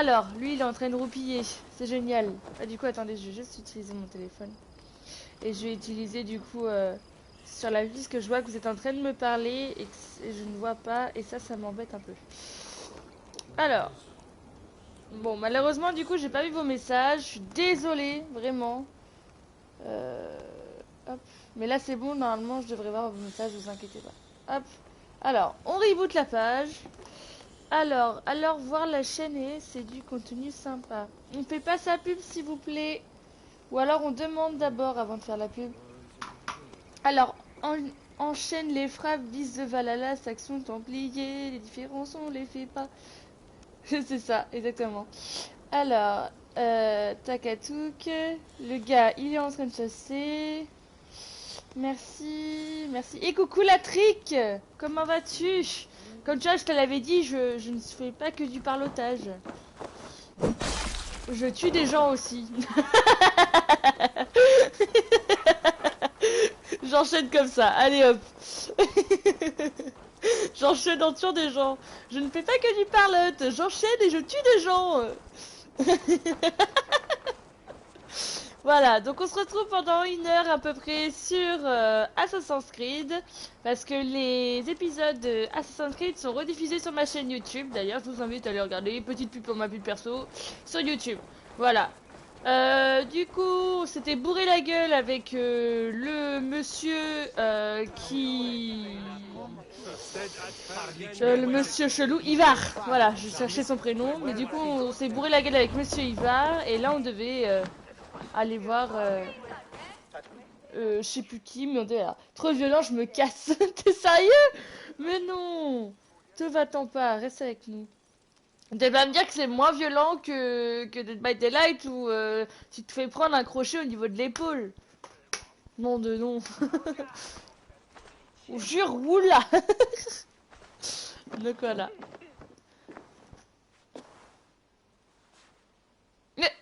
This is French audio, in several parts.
Alors, lui, il est en train de roupiller. C'est génial. Ah, du coup, attendez, je vais juste utiliser mon téléphone. Et je vais utiliser, du coup, sur la liste que je vois que vous êtes en train de me parler et que je ne vois pas. Et ça m'embête un peu. Alors. Bon, malheureusement, du coup, j'ai pas vu vos messages. Je suis désolée, vraiment. Hop. Mais là, c'est bon. Normalement, je devrais voir vos messages, vous inquiétez pas. Hop. Alors, on reboot la page. Alors, voir la chaîne et c'est du contenu sympa. On fait pas sa pub, s'il vous plaît. Ou alors, on demande d'abord avant de faire la pub. Alors, enchaîne les frappes, vis de Valhalla, action templier. Les différences, on les fait pas. C'est ça, exactement. Alors, Takatouk, le gars, il est en train de chasser. Merci, merci. Et coucou la trick, comment vas-tu? Comme tu vois, je te l'avais dit, je ne fais pas que du parlotage. Je tue des gens aussi. J'enchaîne comme ça, allez hop. J'enchaîne en tuant des gens. Je ne fais pas que du parlote, j'enchaîne et je tue des gens. Voilà, donc on se retrouve pendant 1 heure à peu près sur Assassin's Creed. Parce que les épisodes de Assassin's Creed sont rediffusés sur ma chaîne YouTube. D'ailleurs, je vous invite à aller regarder. Petite pub pour ma pub perso sur YouTube. Voilà. Du coup, c'était bourré la gueule avec le monsieur le monsieur chelou, Ivar. Voilà, je cherchais son prénom. Mais du coup, on s'est bourré la gueule avec monsieur Ivar. Et là, on devait aller voir je sais plus qui, mais on devait là. Trop violent, je me casse. T'es sérieux? Mais non. Te va-t'en pas, reste avec nous. Tu vas me dire que c'est moins violent que Dead by Daylight où tu te fais prendre un crochet au niveau de l'épaule. Non de non. On jure, oula. Donc voilà. Mais...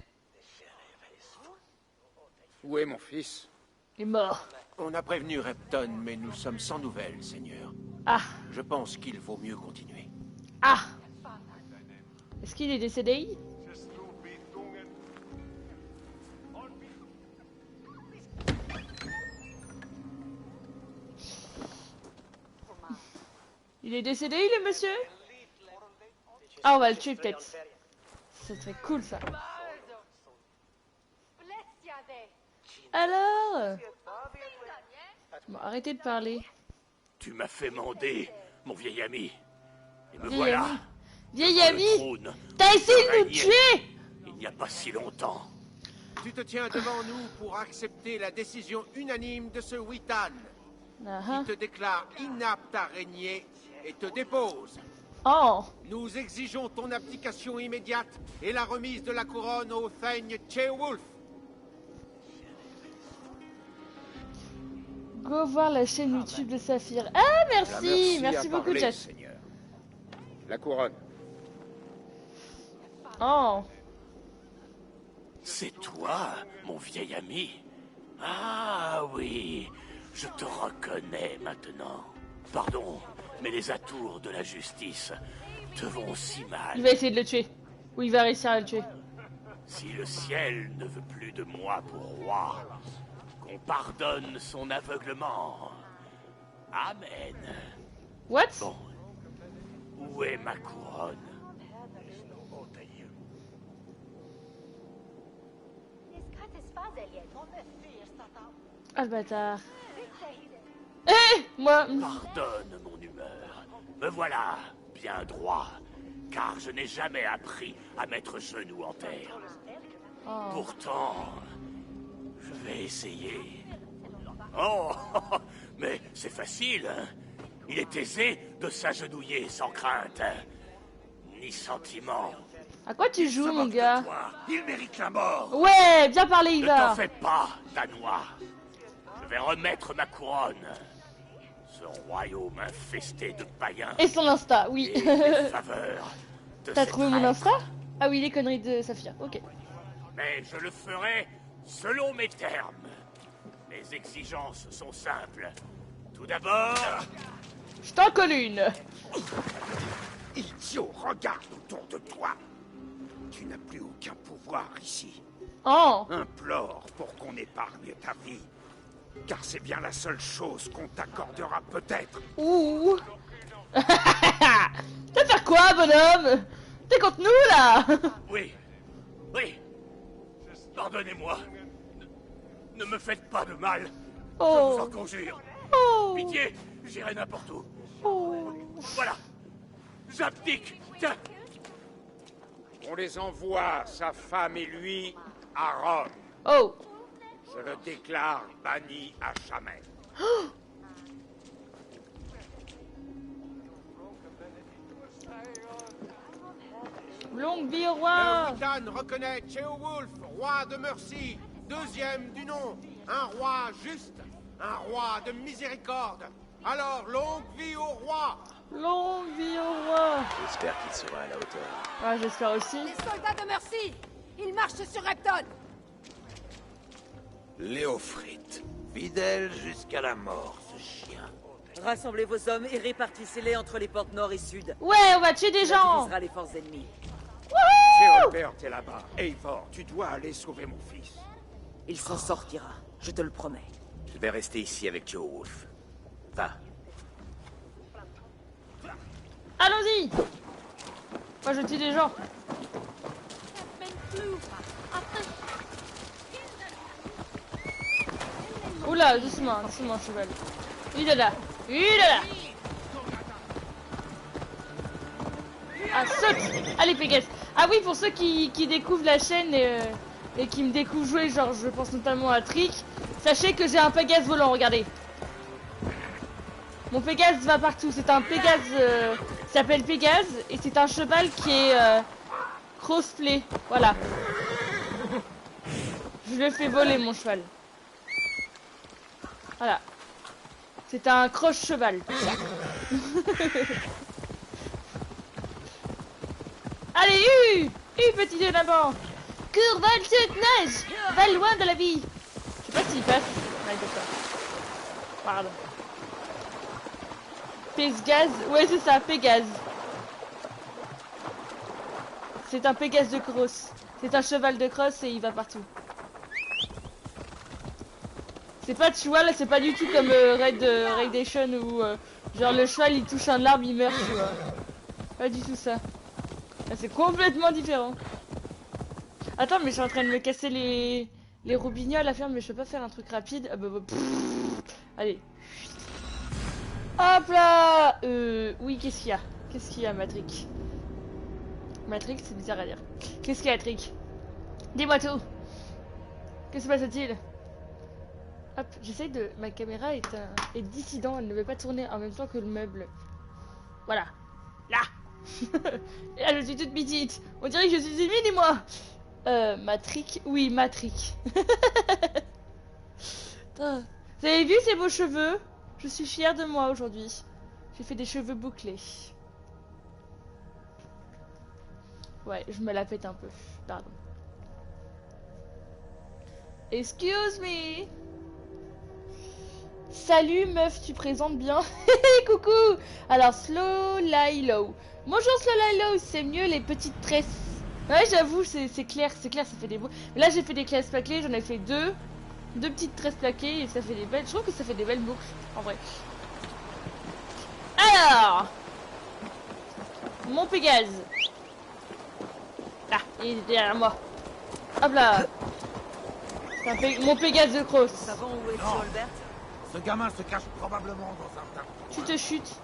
Où est mon fils? Il est mort. On a prévenu Repton, mais nous sommes sans nouvelles, Seigneur. Ah. Je pense qu'il vaut mieux continuer. Ah. Est-ce qu'il est décédé? Il est décédé, le monsieur? Ah, on va le tuer peut-être. C'est très cool ça. Alors? Bon, arrêtez de parler. Tu m'as fait mander, mon vieil ami. Et me Vieil voilà. ami. Vieil ami? T'as essayé de nous tuer? Il n'y a pas si longtemps. Tu te tiens devant nous pour accepter la décision unanime de ce Witan, qui te déclare inapte à régner et te dépose. Oh. Nous exigeons ton abdication immédiate et la remise de la couronne au Thane Ceolwulf. Go voir la chaîne YouTube de Saphir. Ah, merci, merci beaucoup, Jess. La couronne. Oh. C'est toi, mon vieil ami? Ah oui, je te reconnais maintenant. Pardon, mais les atours de la justice te vont si mal. Il va essayer de le tuer. Ou il va réussir à le tuer. Si le ciel ne veut plus de moi pour roi, qu'on pardonne son aveuglement. Amen. What? Bon, où est ma couronne? Ah, le bâtard. Eh, moi. Pardonne mon humeur. Me voilà, bien droit, car je n'ai jamais appris à mettre genou en terre. Oh. Pourtant, je vais essayer. Oh, mais c'est facile, hein? Il est aisé de s'agenouiller sans crainte, ni sentiment. À quoi tu joues, mon gars? Il mérite la mort. Ouais, bien parlé, Ne Ivar. t'en fais pas, Danois. Je vais remettre ma couronne. Ce royaume infesté de païens. Et son Insta, oui. Et les faveurs de T'as ces trouvé mon traîtres. Insta? Ah oui, les conneries de Saphir, ok. Mais je le ferai selon mes termes. Mes exigences sont simples. Tout d'abord... Je t'en colle une. Idiot, regarde autour de toi. Tu n'as plus aucun pouvoir ici. Oh. Implore pour qu'on épargne ta vie. Car c'est bien la seule chose qu'on t'accordera peut-être. Ouh. T'as faire quoi, bonhomme? T'es contre nous, là? Oui. Oui. Pardonnez-moi. Ne me faites pas de mal. Je vous en conjure. Oh. Pitié, j'irai n'importe où. Oh. Voilà. J'abdique. Tiens. On les envoie, sa femme et lui, à Rome. Oh. Je le déclare banni à jamais. Longue vie au roi. Le Witan reconnaît Ceolwulf, roi de Mercie, deuxième du nom, un roi juste, un roi de miséricorde. Alors, longue vie au roi. Longue vie au roi. J'espère qu'il sera à la hauteur. Ah, j'espère aussi. Les soldats de Mercie! Ils marchent sur Repton! Léofrite, fidèle jusqu'à la mort, ce chien. Rassemblez vos hommes et répartissez-les entre les portes nord et sud. Ouais, on va tuer des Ça gens. divisera les forces ennemies. Ceolbert est là-bas. Eivor, tu dois aller sauver mon fils. Il s'en sortira, je te le promets. Je vais rester ici avec Ceolwulf. Va. Allons-y. Moi, je tue des gens. Oula, doucement, doucement, cheval. Il est là. Il est là. Ah, saute. Allez, Pégase. Ah oui, pour ceux qui découvrent la chaîne et qui me découvrent jouer, genre, je pense notamment à Trick, sachez que j'ai un Pégase volant, regardez. Mon Pégase va partout. C'est un Pégase qui s'appelle Pégase et c'est un cheval qui est crossplay. Voilà. Je le fais voler, mon cheval. Voilà. C'est un croche cheval. Allez, petit de l'avant. Cours, vole, saute, nage. Va loin de la vie. Je sais pas s'il passe. Ouais, d'accord. Pardon. Pégase. Ouais, c'est ça, Pégase. C'est un Pégase de crosse. C'est un cheval de crosse et il va partout. C'est pas, tu vois, là, c'est pas du tout comme Raidation où genre le cheval il touche un arbre, il meurt, tu vois. Pas du tout ça. Là, c'est complètement différent. Attends, mais je suis en train de me casser les roubignoles à faire, mais je peux pas faire un truc rapide. Ah bah, allez. Hop là. Oui, qu'est-ce qu'il y a? Qu'est-ce qu'il y a, Matrix? Matrix, c'est bizarre à dire. Qu'est-ce qu'il y a, Trick? Dis-moi tout. Que se passe-t-il? Hop, j'essaye de... Ma caméra est dissident, elle ne veut pas tourner en même temps que le meuble. Voilà. Là. Et là, je suis toute petite. On dirait que je suis une mini-moi. Matrix. Oui, Matrix. Vous avez vu ces beaux cheveux? Je suis fière de moi aujourd'hui. J'ai fait des cheveux bouclés. Ouais, je me la pète un peu. Pardon. Excuse me. Salut meuf, tu présentes bien. Coucou. Alors Slow Lilo. Bonjour Slow Lilo, c'est mieux les petites tresses. Ouais, j'avoue, c'est clair, ça fait des beaux. Mais là j'ai fait des tresses plaquées, j'en ai fait deux petites tresses plaquées et ça fait des belles. Je trouve que ça fait des belles boucles en vrai. Alors, mon Pégase. Là, il est derrière moi. Hop là. Mon Pégase de crosse. Ça va où est Ceolbert? Ce gamin se cache probablement dans un tas. Tu te chutes.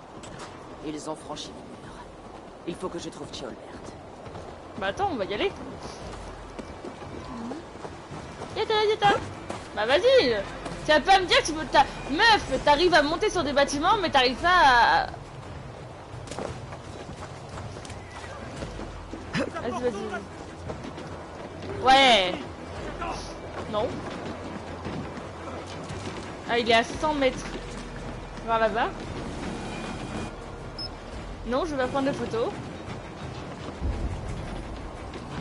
Ils ont franchi le mur. Il faut que je trouve Ceolbert. Bah attends, on va y aller. Yata. Bah vas-y. Tu vas pas me dire que tu peux... Meuf, t'arrives à monter sur des bâtiments, mais t'arrives pas à... Vas-y. Ouais. Non. Ah, il est à 100 mètres. Vers là-bas. Non, je vais prendre des photos.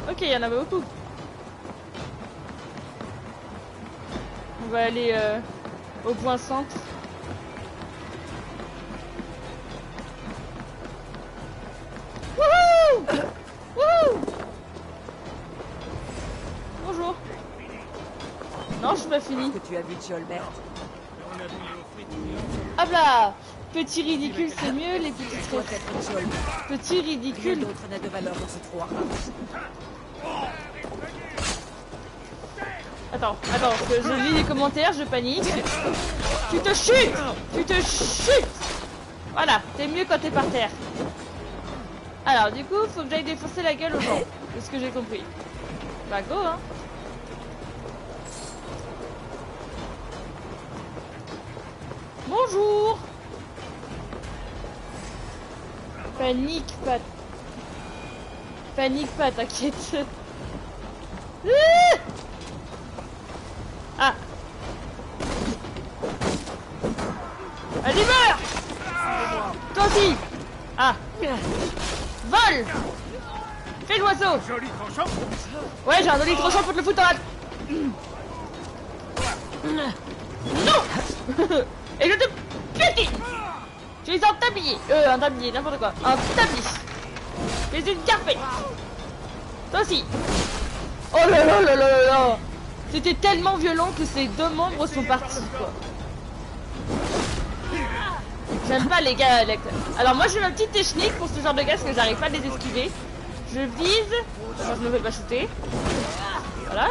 Ok, il y en a beaucoup. On va aller au point centre. Wouhou! Wouhou! Non, je suis pas fini. Que tu as vu de Olbert. Hop là. Petit ridicule, c'est mieux, les petites Doit être Olbert. Petit Rien ridicule. d'autre n'a de valeur dans ce trou. Attends, parce que je lis les commentaires, je panique. Tu te chutes. Voilà, t'es mieux quand t'es par terre. Alors, du coup, faut que j'aille défoncer la gueule aux gens. C'est ce que j'ai compris. Bah, go, hein. Bonjour. Panique pas, t'inquiète. Ah. Allez, meurs. Toi aussi. Ah. Vol. Fais l'oiseau. Joli tranchant. Ouais, j'ai un joli tranchant pour te le foutre dans la... Non. Et je te piétine. Tu es un tablier. Un tablier, n'importe quoi. Un tablier. Tu es une carpette. Toi aussi. Oh là là là là là. C'était tellement violent que ces deux membres sont partis, quoi. J'aime pas les gars. Alors moi j'ai ma petite technique pour ce genre de gars parce que j'arrive pas à les esquiver. Je vise. Moi je me fais pas shooter. Voilà.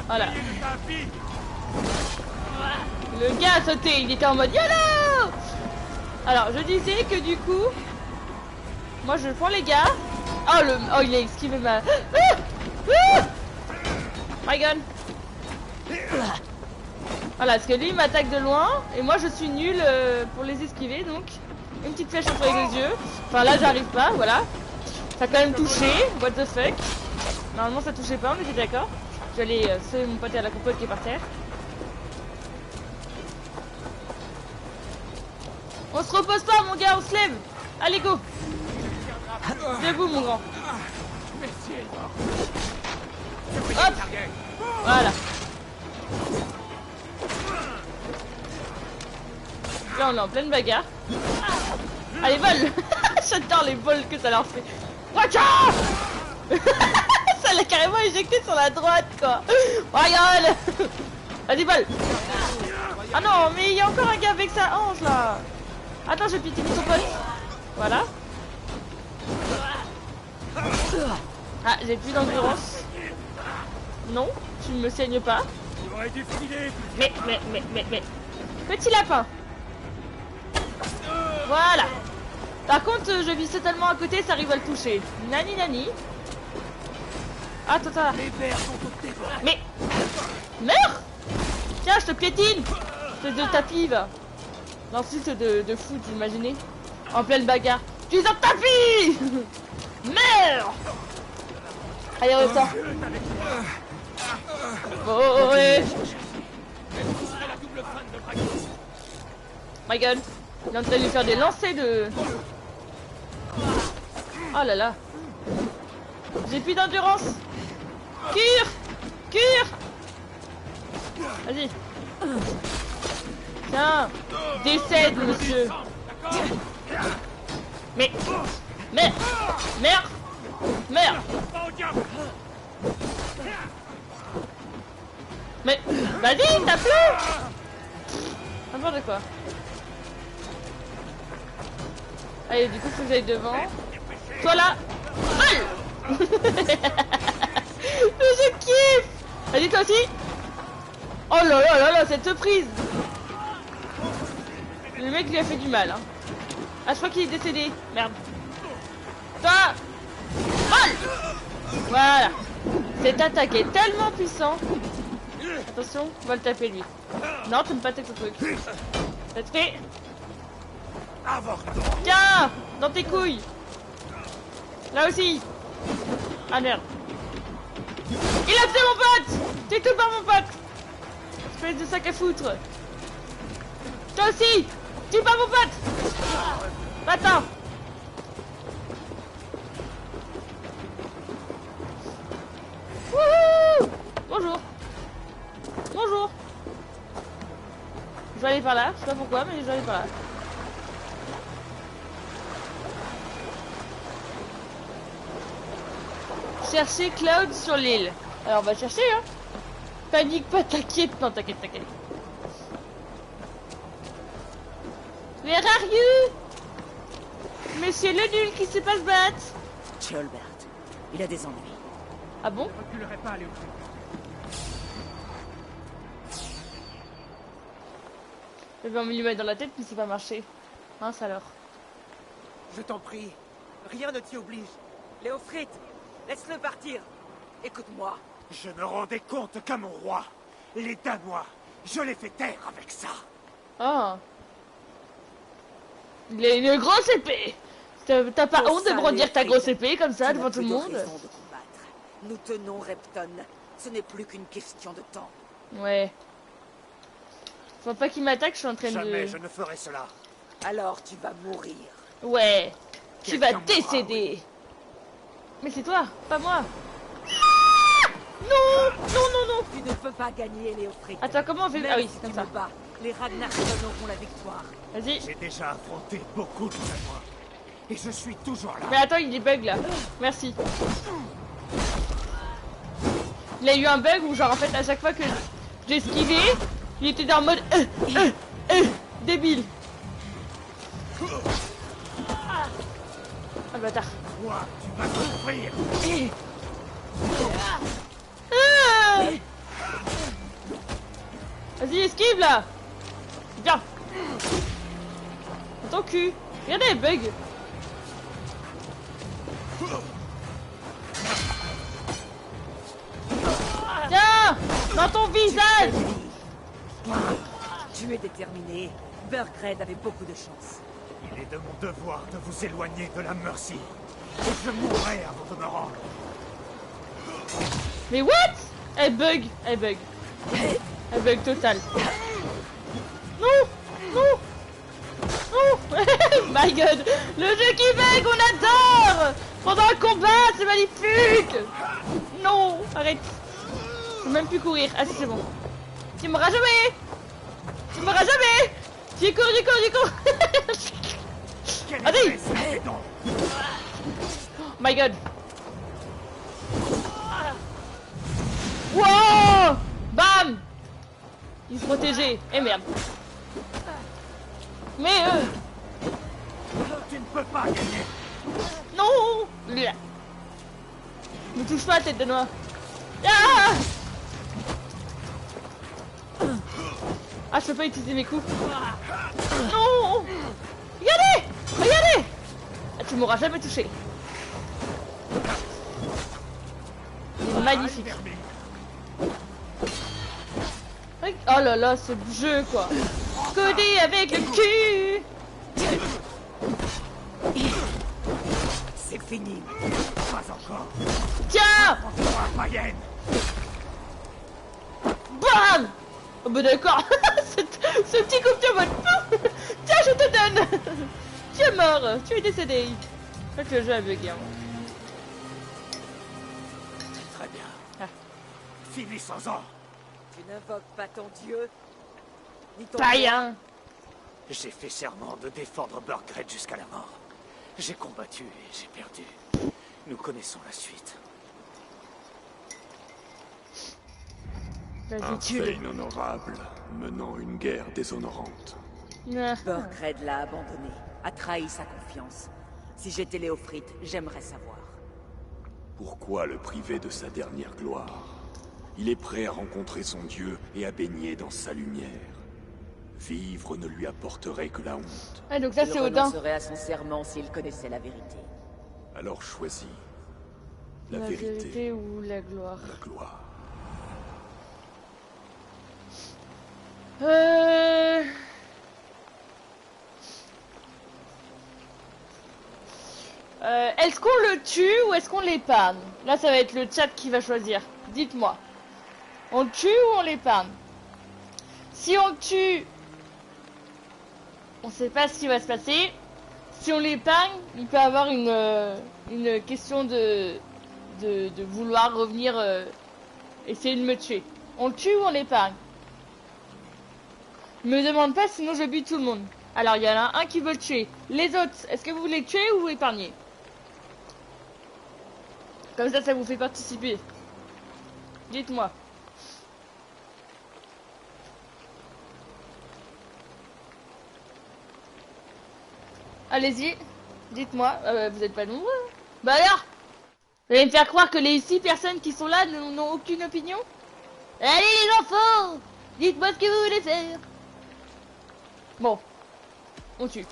Voilà. Le gars a sauté, il était en mode YOLO. Alors je disais que du coup, moi je prends les gars. Oh il a esquivé ma... My gun. Voilà, parce que lui il m'attaque de loin et moi je suis nulle pour les esquiver, donc une petite flèche entre les yeux. Enfin là j'arrive pas, voilà. Ça a quand même touché, what the fuck. Normalement ça touchait pas, on était d'accord. Je vais aller sauver mon pote à la compote qui est par terre. On se repose pas mon gars, on se lève. Allez go. Debout mon grand. Hop. Voilà. Là on est en pleine bagarre. Allez vole. J'adore les vols que ça leur fait. Watch out. Ça l'a carrément éjecté sur la droite quoi. Regarde. Vas-y vole. Ah non mais il y a encore un gars avec sa hanche là. Attends, je piétine son pote. Voilà. Ah, j'ai plus d'endurance. Non, tu me saignes pas. Mais. Petit lapin. Voilà. Par contre, je vis totalement à côté, ça arrive à le toucher. Nani nani. Attends. Mais. Meurs. Tiens, je te piétine. Espèce de tapis, va. L'insulte de fou, t'imaginez? En pleine bagarre. Tu es un tapis. Meurs. Allez, ressort. Oh, ouais. My god. Il est en train de lui faire des lancers de... Oh là là. J'ai plus d'endurance. Cure. Vas-y. Tiens. Décède, monsieur. Mais. Merde. Mais. Vas-y, tape-le. N'importe quoi. Allez, du coup, faut que j'aille devant. Toi là. Vol. Je kiffe. Vas-y, toi aussi. Oh là là, cette prise. Le mec lui a fait du mal. Hein. Ah, je crois qu'il est décédé. Merde. Toi. Vol. Voilà. Cette attaque est tellement puissante. Attention, on va le taper lui. Non, tu me pas taper ton truc. Ça te fait. Tiens, dans tes couilles. Là aussi. Ah merde. Il a fait mon pote. T'es tout par mon pote. Espèce de sac à foutre. Toi aussi. Tu par mon pote. Attends. Wouhou. Bonjour. Je vais aller par là. Je sais pas pourquoi, mais je vais aller par là. Chercher Cloud sur l'île. Alors on va chercher hein. Panique pas, t'inquiète. Non t'inquiète. Where are you? Monsieur le nul qui sait pas se battre. Tjolbert, il a des ennuis. Ah bon? Je reculerai pas, Léofrid. J'avais envie de lui mettre dans la tête mais c'est pas marché. Mince alors. Je t'en prie, rien ne t'y oblige. Léofrid, laisse-le partir. Écoute-moi. Je ne rendais compte qu'à mon roi. Les Danois, je les fais taire avec ça. Ah. Il a une grosse épée. T'as pas honte de brandir ta grosse épée comme ça devant tout le monde? Nous tenons Repton. Ce n'est plus qu'une question de temps. Ouais. Faut pas qu'il m'attaque, je suis en train Jamais de... je ne ferai cela. Alors tu vas mourir. Ouais. Tu vas Quelqu'un mourra, décéder. Mais c'est toi, pas moi. Ah non. Tu ne peux pas gagner, Léofrid. Attends, comment on fait? Même Ah oui, si comme tu ça. me bats, les Ragnarsson auront la victoire. Vas-y. J'ai déjà affronté beaucoup de Danois. Et je suis toujours là. Mais attends, il est bug là. Merci. Il a eu un bug où genre en fait à chaque fois que j'esquivais, il était dans le mode débile. Ah le bâtard. Toi, tu vas souffrir. Ah Vas-y, esquive là. Viens. Dans ton cul. Regardez les bugs. Tiens, dans ton visage. Tu es déterminé. Burgred avait beaucoup de chance. Il est de mon devoir de vous éloigner de la Mercy. Et je mourrai avant de me rendre. Mais what? Elle bug total. Non. My god, le jeu qui bug, on adore. Pendant un combat, c'est magnifique. Non, arrête. Je peux même plus courir. Ah si c'est bon. Tu m'auras jamais. J'y cours. Allez. Oh my god. Wow. Bam. Il se protégeait. Eh merde. Mais Tu ne peux pas gagner. non. Ne touche pas à la tête de noix. Ah, je peux pas utiliser mes coups. Non. Regardez. Ah, tu m'auras jamais touché. Il est magnifique. Oh là là, ce jeu quoi. Codé avec le cul. C'est fini. Pas encore. Tiens. Prends-toi, païenne. Bam. Oh bah d'accord. ce petit coup de pied en mode... Tiens, je te donne. Tu es mort. Tu es décédé. En fait, le jeu a bugué. Hein. Très bien. Ah. Finissons-en. Tu n'invoques pas ton dieu, ni ton Païen. J'ai fait serment de défendre Burgred jusqu'à la mort. J'ai combattu et j'ai perdu. Nous connaissons la suite. Vas-y, tue-le. Thane honorable, menant une guerre déshonorante. Ah. Burgred l'a abandonné, a trahi sa confiance. Si j'étais Léofrid, j'aimerais savoir. Pourquoi le priver de sa dernière gloire? Il est prêt à rencontrer son dieu et à baigner dans sa lumière. Vivre ne lui apporterait que la honte. Ah, donc ça Il c'est Odin. renoncerait à son serment s'il connaissait la vérité. Alors choisis la La vérité, vérité ou la gloire. la gloire. Est-ce qu'on le tue ou est-ce qu'on l'épargne? Là, ça va être le chat qui va choisir. Dites-moi. On le tue ou on l'épargne? Si on le tue, on sait pas ce qui va se passer. Si on l'épargne, il peut avoir une question de vouloir revenir essayer de me tuer. On le tue ou on l'épargne? Me demande pas, sinon je bute tout le monde. Alors, il y en a un qui veut le tuer. Les autres, est-ce que vous voulez le tuer ou épargner? Comme ça vous fait participer. Dites-moi. Allez-y, dites-moi. Vous êtes pas nombreux. Bah alors, vous allez me faire croire que les 6 personnes qui sont là n'ont aucune opinion? Allez les enfants, dites-moi ce que vous voulez faire. Bon, on tue.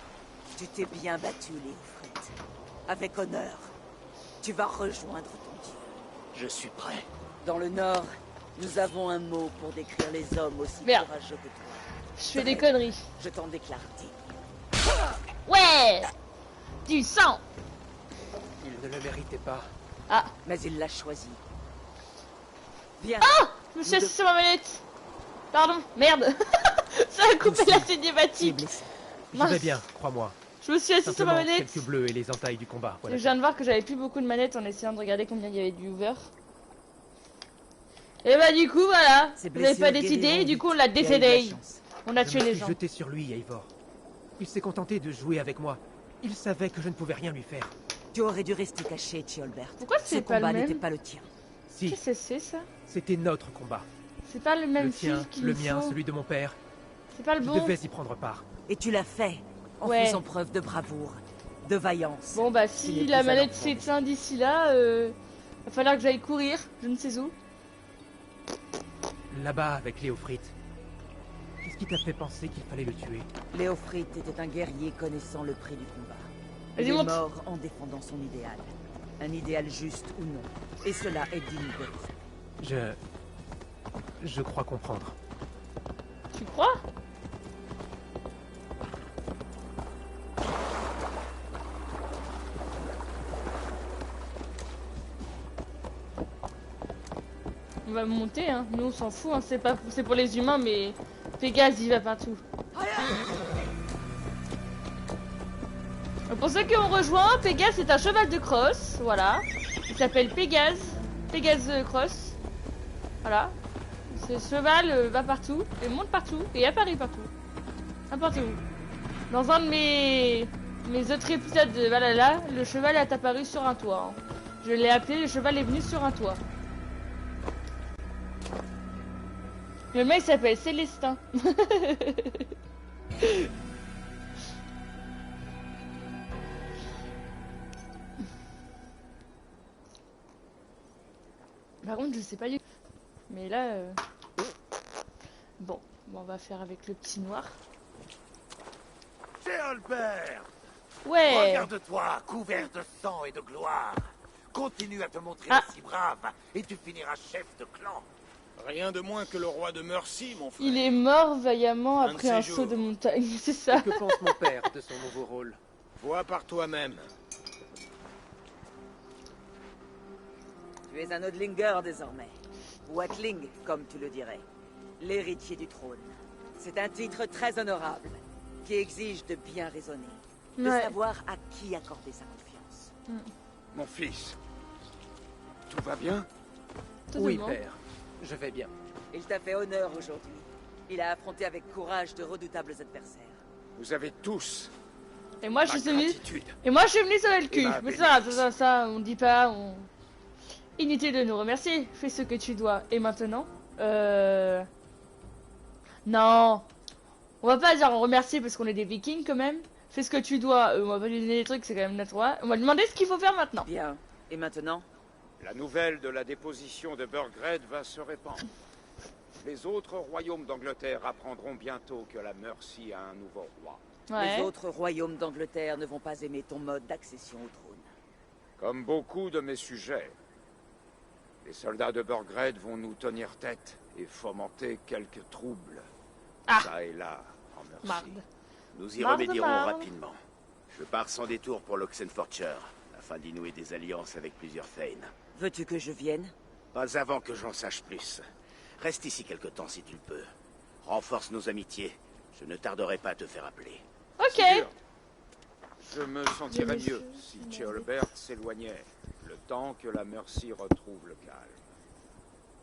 Tu t'es bien battu, Léofrite. Avec honneur. Tu vas rejoindre ton dieu. Je suis prêt. Dans le Nord, nous avons un mot pour décrire les hommes aussi Merde. courageux que toi. Je fais des conneries. Je t'en déclare digne. Ouais, du sang. Il ne le méritait pas. Ah, Mais il l'a choisi. Viens. je me suis assis sur ma manette. Pardon, merde. Ça a coupé la cinématique. Je vais bien, crois-moi. Je me suis assis sur ma Simplement manette. quelques bleus et les entailles du combat. Voilà. Je viens de voir que j'avais plus beaucoup de manettes en essayant de regarder combien il y avait de viewers. Et bah du coup voilà, Ces vous n'avez pas blessures décidé, guériront du coup on vite. l'a Tu as eu de la décédé. chance. On a Je tué me les suis gens. jeté sur lui, Eivor. Il s'est contenté de jouer avec moi. Il savait que je ne pouvais rien lui faire. Tu aurais dû rester caché, Thiolbert. Pourquoi Ce c'est pas le combat même? n'était pas le tien. Si, Qu'est-ce que c'est ça? c'était notre combat. C'est pas le même Le tien, fil qu'il le nous mien, faut. celui de mon père. C'est pas le Tu bon. devais y prendre part. Et tu l'as fait. En Ouais. faisant preuve de bravoure, de vaillance. Bon bah Tu si n'es la plus à manette l'enfant. s'éteint d'ici là, va falloir que j'aille courir, je ne sais où. Là-bas, avec Léofrite. Qu'est-ce qui t'a fait penser qu'il fallait le tuer? Léofrite était un guerrier connaissant le prix du combat. Vas-y, Il est monte. mort en défendant son idéal. Un idéal juste ou non. Et cela est digne de lui. Je crois comprendre. Tu crois? On va monter, hein. Nous on s'en fout, hein. C'est pour les humains, mais Pégase il va partout. Pour ceux qui ont rejoint, Pégase est un cheval de crosse, voilà. Il s'appelle Pégase, Pégase Cross. Voilà. Ce cheval va partout, et monte partout, et apparaît partout. N'importe où. Dans un de mes autres épisodes de Valhalla, le cheval est apparu sur un toit. Hein. Je l'ai appelé, le cheval est venu sur un toit. Le mec s'appelle Célestin. Par contre, je sais pas du tout. Mais là... Bon, on va faire avec le petit noir. Albert, Ouais. regarde-toi, couvert de sang et de gloire. Continue à te montrer Ah. aussi brave, et tu finiras chef de clan. Rien de moins que le roi de Mercy, mon frère. Il est mort vaillamment Un de après ces un jours. saut de montagne, c'est ça. Que pense mon père de son nouveau rôle? Vois par toi-même. Tu es un Odlinger désormais. Ou Atling, comme tu le dirais. L'héritier du trône. C'est un titre très honorable, qui exige de bien raisonner. De Ouais. savoir à qui accorder sa confiance. Mon fils, tout va bien? Oui, Totalement. père. Je vais bien. Il t'a fait honneur aujourd'hui. Il a affronté avec courage de redoutables adversaires. Vous avez tous Et moi je ma suis venu. gratitude. Et moi je suis venu sur le cul. ma Mais ça, bénédiction. on dit pas. Inutile de nous remercier. Fais ce que tu dois. Et maintenant Non. On va pas dire remercier parce qu'on est des vikings quand même. Fais ce que tu dois. On va pas lui donner des trucs, c'est quand même notre roi. On va lui demander ce qu'il faut faire maintenant. Bien. Et maintenant? La nouvelle de la déposition de Burgred va se répandre. Les autres royaumes d'Angleterre apprendront bientôt que la Mercy a un nouveau roi. Ouais. Les autres royaumes d'Angleterre ne vont pas aimer ton mode d'accession au trône. Comme beaucoup de mes sujets, les soldats de Burgred vont nous tenir tête et fomenter quelques troubles. Ah. Ça et là, en Mercy. Marde. Nous y Marde, remédierons marde. rapidement. Je pars sans détour pour l'Oxenforture, afin d'y nouer des alliances avec plusieurs Thane. Veux-tu que je vienne? Pas avant que j'en sache plus. Reste ici quelque temps si tu le peux. Renforce nos amitiés. Je ne tarderai pas à te faire appeler. Ok. Sûr. Je me sentirais Monsieur, mieux si Thiolbert s'éloignait, le temps que la Mercy retrouve le calme.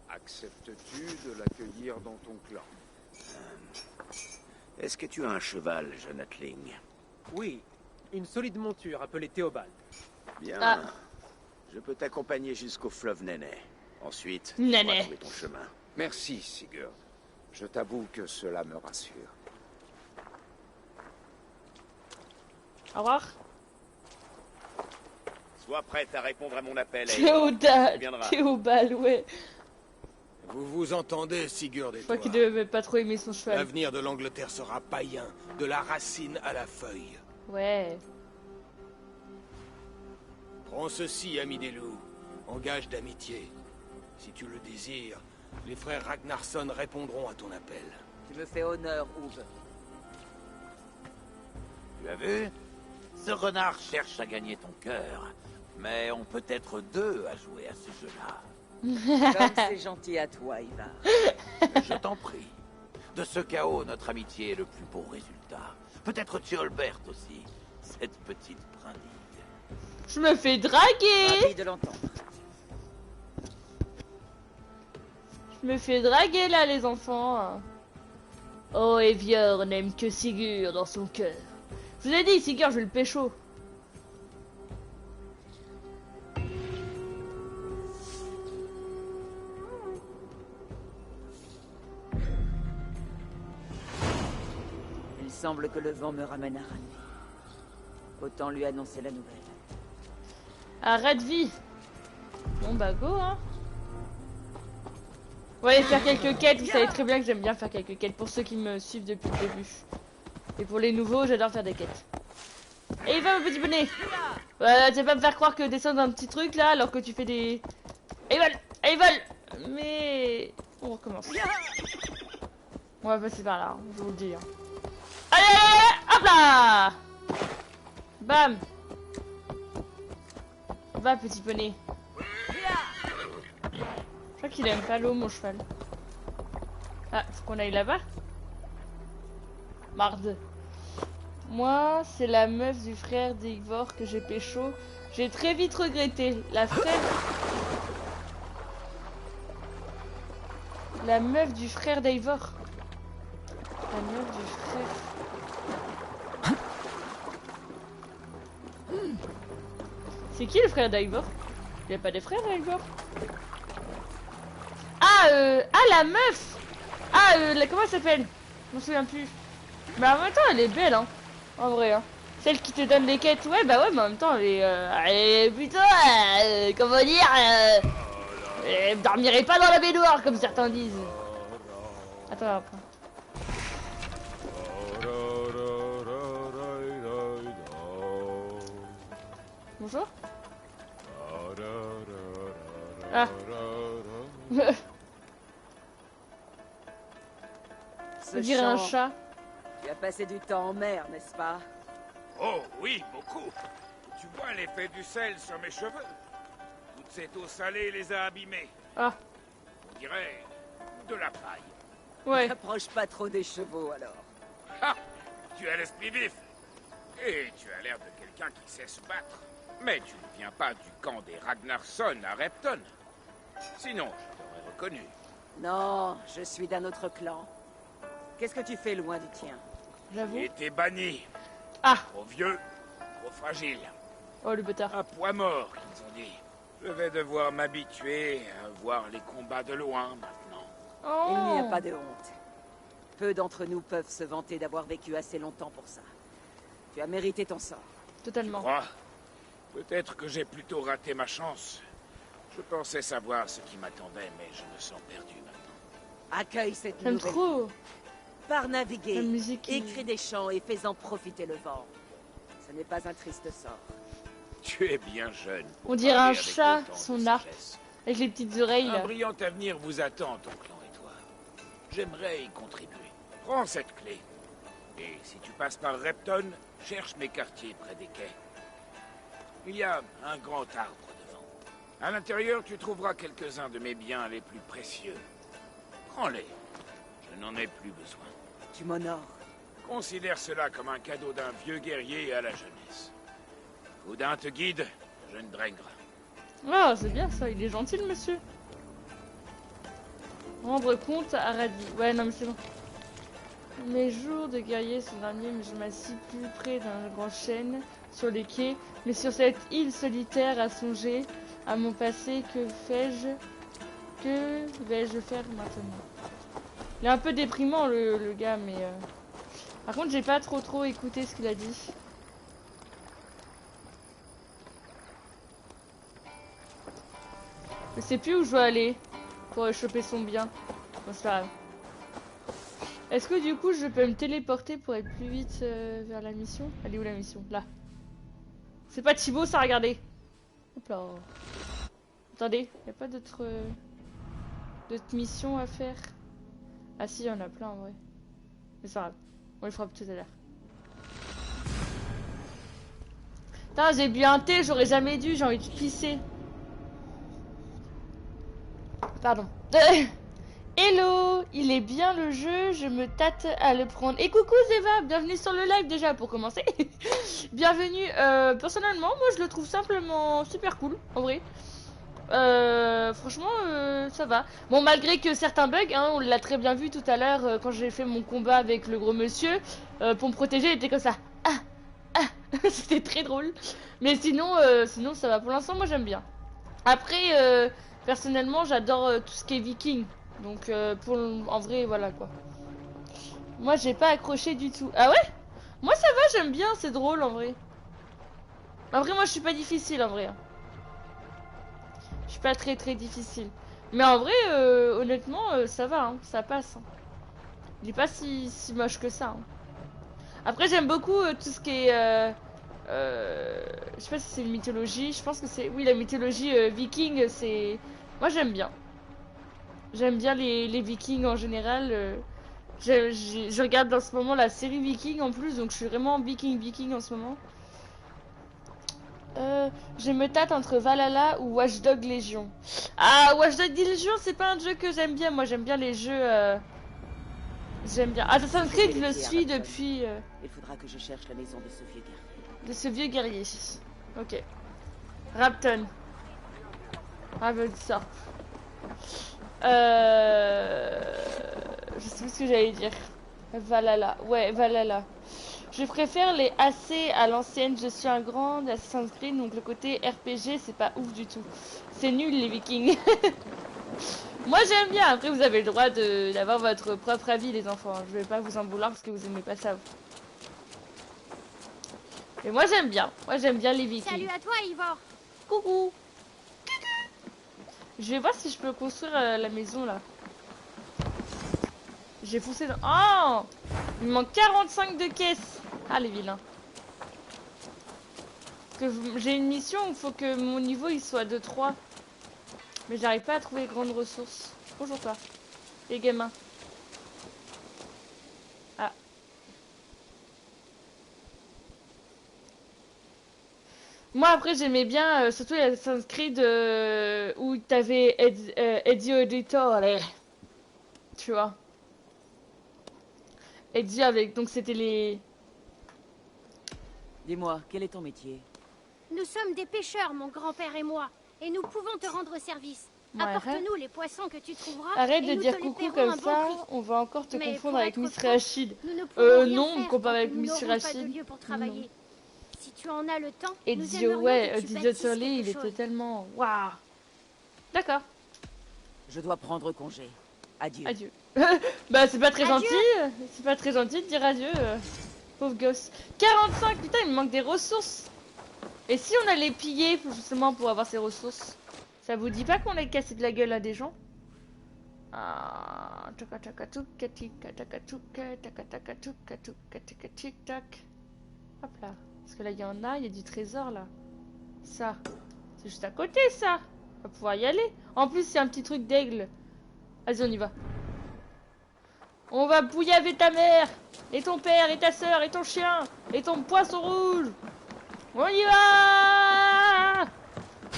Acceptes-tu de l'accueillir dans ton clan? Est-ce que tu as un cheval, jeune Atling? Oui, une solide monture appelée Théobald. Bien. Ah. Je peux t'accompagner jusqu'au fleuve Néné. Ensuite, tu Néné. pourras trouver ton chemin. Merci, Sigurd. Je t'avoue que cela me rassure. Au revoir. Sois prête à répondre à mon appel. Théobald, ouais. Vous vous entendez, Sigurd et Je crois toi. qu'il devait pas trop aimer son cheval. L'avenir de l'Angleterre sera païen, de la racine à la feuille. Ouais. Prends ceci, ami des loups, en gage d'amitié. Si tu le désires, les frères Ragnarsson répondront à ton appel. Tu me fais honneur, Uwe. Tu as vu? Ce renard cherche à gagner ton cœur. Mais on peut être deux à jouer à ce jeu-là. Comme c'est gentil à toi, Ivar. Je t'en prie. De ce chaos, notre amitié est le plus beau résultat. Peut-être Thiolbert aussi, cette petite brindille. Je me fais draguer. Ravi de l'entendre. Je me fais draguer là, les enfants. Oh, Evior n'aime que Sigurd dans son cœur. Je vous ai dit, Sigurd, je vais le pécho. Il semble que le vent me ramène à Rani. Autant lui annoncer la nouvelle. Arrête vie. Bon bah go hein. Ouais, faire quelques quêtes, vous savez très bien que j'aime bien faire quelques quêtes pour ceux qui me suivent depuis le début. Et pour les nouveaux, j'adore faire des quêtes. Et il va, mon petit bonnet. Tu vas pas me faire croire que descendre un petit truc là alors que tu fais des... Et il vole. Mais... On recommence. On va passer par là, hein, je vous le dis. Hein. Allez, hop là. Bam. Va, petit poney. Je crois qu'il aime pas l'eau, mon cheval. Ah, faut qu'on aille là-bas. Marde. Moi, c'est la meuf du frère d'Ivor que j'ai pécho. J'ai très vite regretté. La meuf du frère d'Ivor. La meuf du frère. C'est qui le frère d'Ivor? Il n'y a pas des frères d'Ivor? La meuf! Comment elle s'appelle? Je m'en souviens plus. Mais en même temps, elle est belle, hein. En vrai, hein. Celle qui te donne les quêtes, ouais, bah ouais, mais en même temps, elle est plutôt, comment dire, elle dormirait pas dans la baignoire, comme certains disent. Attends, après. Bonjour. Ah. Ce On dirait un chant, chat. Tu as passé du temps en mer, n'est-ce pas? Oh oui, beaucoup. Tu vois l'effet du sel sur mes cheveux? Toute cette eau salée les a abîmés. Ah. On dirait de la paille. Ouais. N'approche pas trop des chevaux, alors. Ah, tu as l'esprit vif. Et tu as l'air de quelqu'un qui sait se battre. Mais tu ne viens pas du camp des Ragnarsson à Repton. Sinon, je t'aurais reconnu. Non, je suis d'un autre clan. Qu'est-ce que tu fais loin du tien? J'avoue. J'ai été banni. Ah. Trop vieux, trop fragile. Oh, le bâtard. Un poids mort, qu'ils ont dit. Je vais devoir m'habituer à voir les combats de loin maintenant. Oh. Il n'y a pas de honte. Peu d'entre nous peuvent se vanter d'avoir vécu assez longtemps pour ça. Tu as mérité ton sort. Totalement. Tu crois? Peut-être que j'ai plutôt raté ma chance. Je pensais savoir ce qui m'attendait, mais je me sens perdu maintenant. Accueille cette J'aime nouvelle. trop. Par naviguer, La musique. écris des chants et fais-en profiter le vent. Ce n'est pas un triste sort. Tu es bien jeune. pour On dirait parler un avec chat, autant de son harpe. sagesse. Avec les petites oreilles Un là. brillant avenir vous attend, ton clan et toi. J'aimerais y contribuer. Prends cette clé. Et si tu passes par Repton, cherche mes quartiers près des quais. Il y a un grand arbre devant. À l'intérieur, tu trouveras quelques-uns de mes biens les plus précieux. Prends-les. Je n'en ai plus besoin. Tu m'honores. Considère cela comme un cadeau d'un vieux guerrier à la jeunesse. Oudin te guide, jeune Drengr. Oh, c'est bien ça, il est gentil le monsieur. Rendre compte à Radis. Ouais, non mais c'est bon. Mes jours de guerrier sont derniers, mais je m'assis plus près d'un grand chêne sur les quais, mais sur cette île solitaire à songer à mon passé, que vais-je faire maintenant? Il est un peu déprimant le gars, mais par contre j'ai pas trop écouté ce qu'il a dit. Je sais plus où je dois aller pour choper son bien. Bon, c'est pas grave. Est-ce que du coup je peux me téléporter pour être plus vite vers la mission? Elle est où la mission? Là. C'est pas Thibaut ça, regardez. Hop là. Attendez, y a pas d'autres missions à faire? Ah si, y en a plein en vrai. Mais c'est grave. On les fera tout à l'heure. Putain, j'ai bu un thé, j'aurais jamais dû, j'ai envie de pisser. Pardon. Hello, il est bien le jeu, je me tâte à le prendre. Et coucou Zeva, bienvenue sur le live déjà pour commencer. Bienvenue, personnellement, moi je le trouve simplement super cool, en vrai. Franchement, ça va. Bon, malgré que certains bugs, hein, on l'a très bien vu tout à l'heure quand j'ai fait mon combat avec le gros monsieur. Pour me protéger, il était comme ça. C'était très drôle. Mais sinon, sinon ça va. Pour l'instant, moi j'aime bien. Après, personnellement, j'adore tout ce qui est viking. Donc, en vrai, voilà quoi. Moi, j'ai pas accroché du tout. Ah ouais? Moi, ça va, j'aime bien, c'est drôle en vrai. En vrai, moi, je suis pas difficile en vrai. Hein. Je suis pas très difficile. Mais en vrai, honnêtement, ça va, hein, ça passe. Hein. Il est pas si moche que ça. Hein. Après, j'aime beaucoup tout ce qui est... je sais pas si c'est une mythologie. Je pense que c'est... Oui, la mythologie viking, c'est... Moi, j'aime bien. J'aime bien les vikings en général. Je regarde en ce moment la série Viking en plus, donc je suis vraiment viking en ce moment. Je me tâte entre Valhalla ou Watch Dogs Legion. Ah, Watch Dogs Legion, c'est pas un jeu que j'aime bien. Moi, j'aime bien les jeux. J'aime bien. Assassin's Creed, je le suis depuis. Il faudra que je cherche la maison de ce vieux guerrier. De ce vieux guerrier. Ok. Rapton. Ravensthorpe. Je sais plus ce que j'allais dire. Valhalla. Ouais, Valhalla. Je préfère les AC à l'ancienne. Je suis un grand Assassin's Creed, donc le côté RPG, c'est pas ouf du tout. C'est nul les Vikings. Moi j'aime bien. Après, vous avez le droit d'avoir votre propre avis, les enfants. Je vais pas vous en vouloir parce que vous aimez pas ça. Mais moi j'aime bien. Moi j'aime bien les Vikings. Salut à toi, Ivor. Coucou. Je vais voir si je peux construire la maison là. J'ai poussé dans... Oh! Il me manque 45 de caisses. Ah les vilains. J'ai une mission où il faut que mon niveau il soit de 3. Mais j'arrive pas à trouver les grandes ressources. Bonjour toi. Les gamins. Ah. Moi après j'aimais bien surtout les Assassin's Creed où t'avais Ezio Auditore. Tu vois. Ezio avec, donc c'était les... Dis-moi, quel est ton métier? Nous sommes des pêcheurs, mon grand-père et moi, et nous pouvons te rendre service. Ouais, apporte-nous les poissons que tu trouveras. Arrête de dire coucou comme ça, on va encore te confondre avec Miss Rachid. Non, on me compare avec Miss Rachid. Si tu en as le temps, Ezio, ouais, Ezio Solé, il était tellement... Waouh. D'accord. Je dois prendre congé. Adieu. Adieu. Bah c'est pas très gentil. C'est pas très gentil de dire adieu. Pauvre gosse. 45, putain, il me manque des ressources. Et si on allait piller justement pour avoir ces ressources? Ça vous dit pas qu'on allait casser de la gueule à des gens? Ah, hop là. Parce que là, il y en a, il y a du trésor là. Ça. C'est juste à côté ça. On va pouvoir y aller. En plus, c'est un petit truc d'aigle. Vas-y, on y va. On va bouillaver ta mère, et ton père, et ta soeur, et ton chien, et ton poisson rouge. On y va.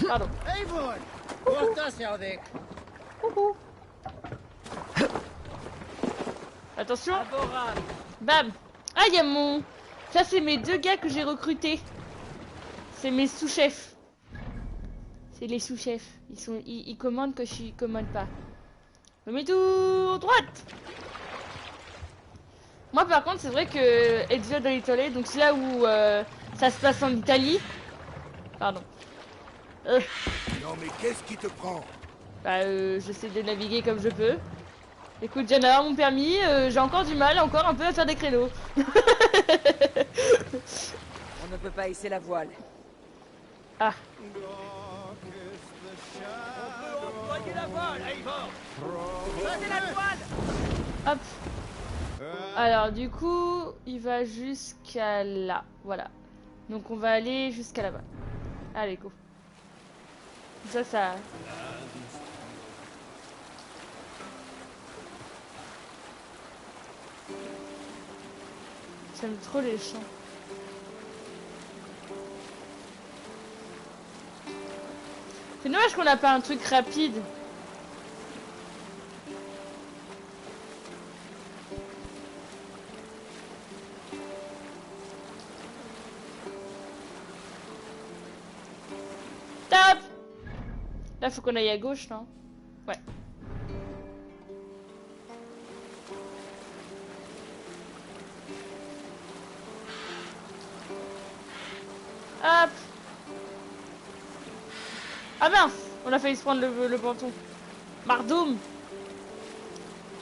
Pardon. Hey boy. Coucou. Attention. Bam. Ah, il y a mon... Ça, c'est mes deux gars que j'ai recrutés. C'est mes sous-chefs. C'est les sous-chefs. Ils commandent que je commande pas. Demi-tour droite. Moi par contre c'est vrai que Ezio Auditore, donc c'est là où ça se passe en Italie. Pardon. Non mais qu'est-ce qui te prend? Bah j'essaie de naviguer comme je peux. Écoute, j'ai avoir mon permis, j'ai encore du mal, encore un peu à faire des créneaux. On ne peut pas hisser la voile. Ah. On peut employer la voile, Eivor. Prenez la voile. Hop. Alors du coup, il va jusqu'à là. Voilà. Donc on va aller jusqu'à là-bas. Allez, go. Ça... J'aime trop les champs. C'est dommage qu'on n'a pas un truc rapide. Top! Là, faut qu'on aille à gauche, non? Ouais. Hop! Ah mince! On a failli se prendre le ponton. Mardoum!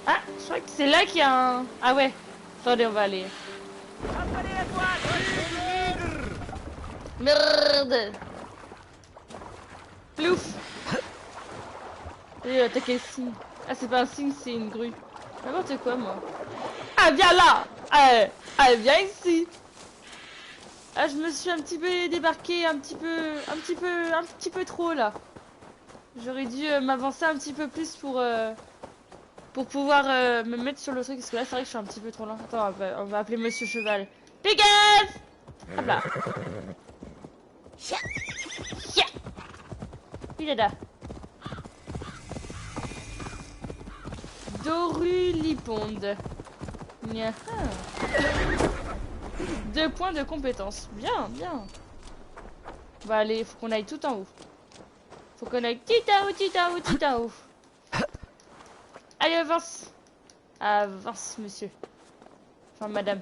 Ah, je crois que c'est là qu'il y a un... Ah ouais. Attendez, on va aller. Appelez la voile. Merde! Plouf! Et attaquer le cygne. Ah, c'est pas un cygne, c'est une grue. N'importe quoi, moi. Ah, viens là! Ah, viens ici! Ah, je me suis un petit peu débarqué, un petit peu trop, là. J'aurais dû m'avancer un petit peu plus pour pouvoir me mettre sur le truc, parce que là, c'est vrai que je suis un petit peu trop lent. Attends, on va appeler Monsieur Cheval. Pégase! Hop là. Il est là. Doruliponde. 2 points de compétence. Bien, bien. On va aller, faut qu'on aille tout en haut. Faut qu'on aille tout en haut. Allez, avance. Avance, monsieur. Enfin, madame.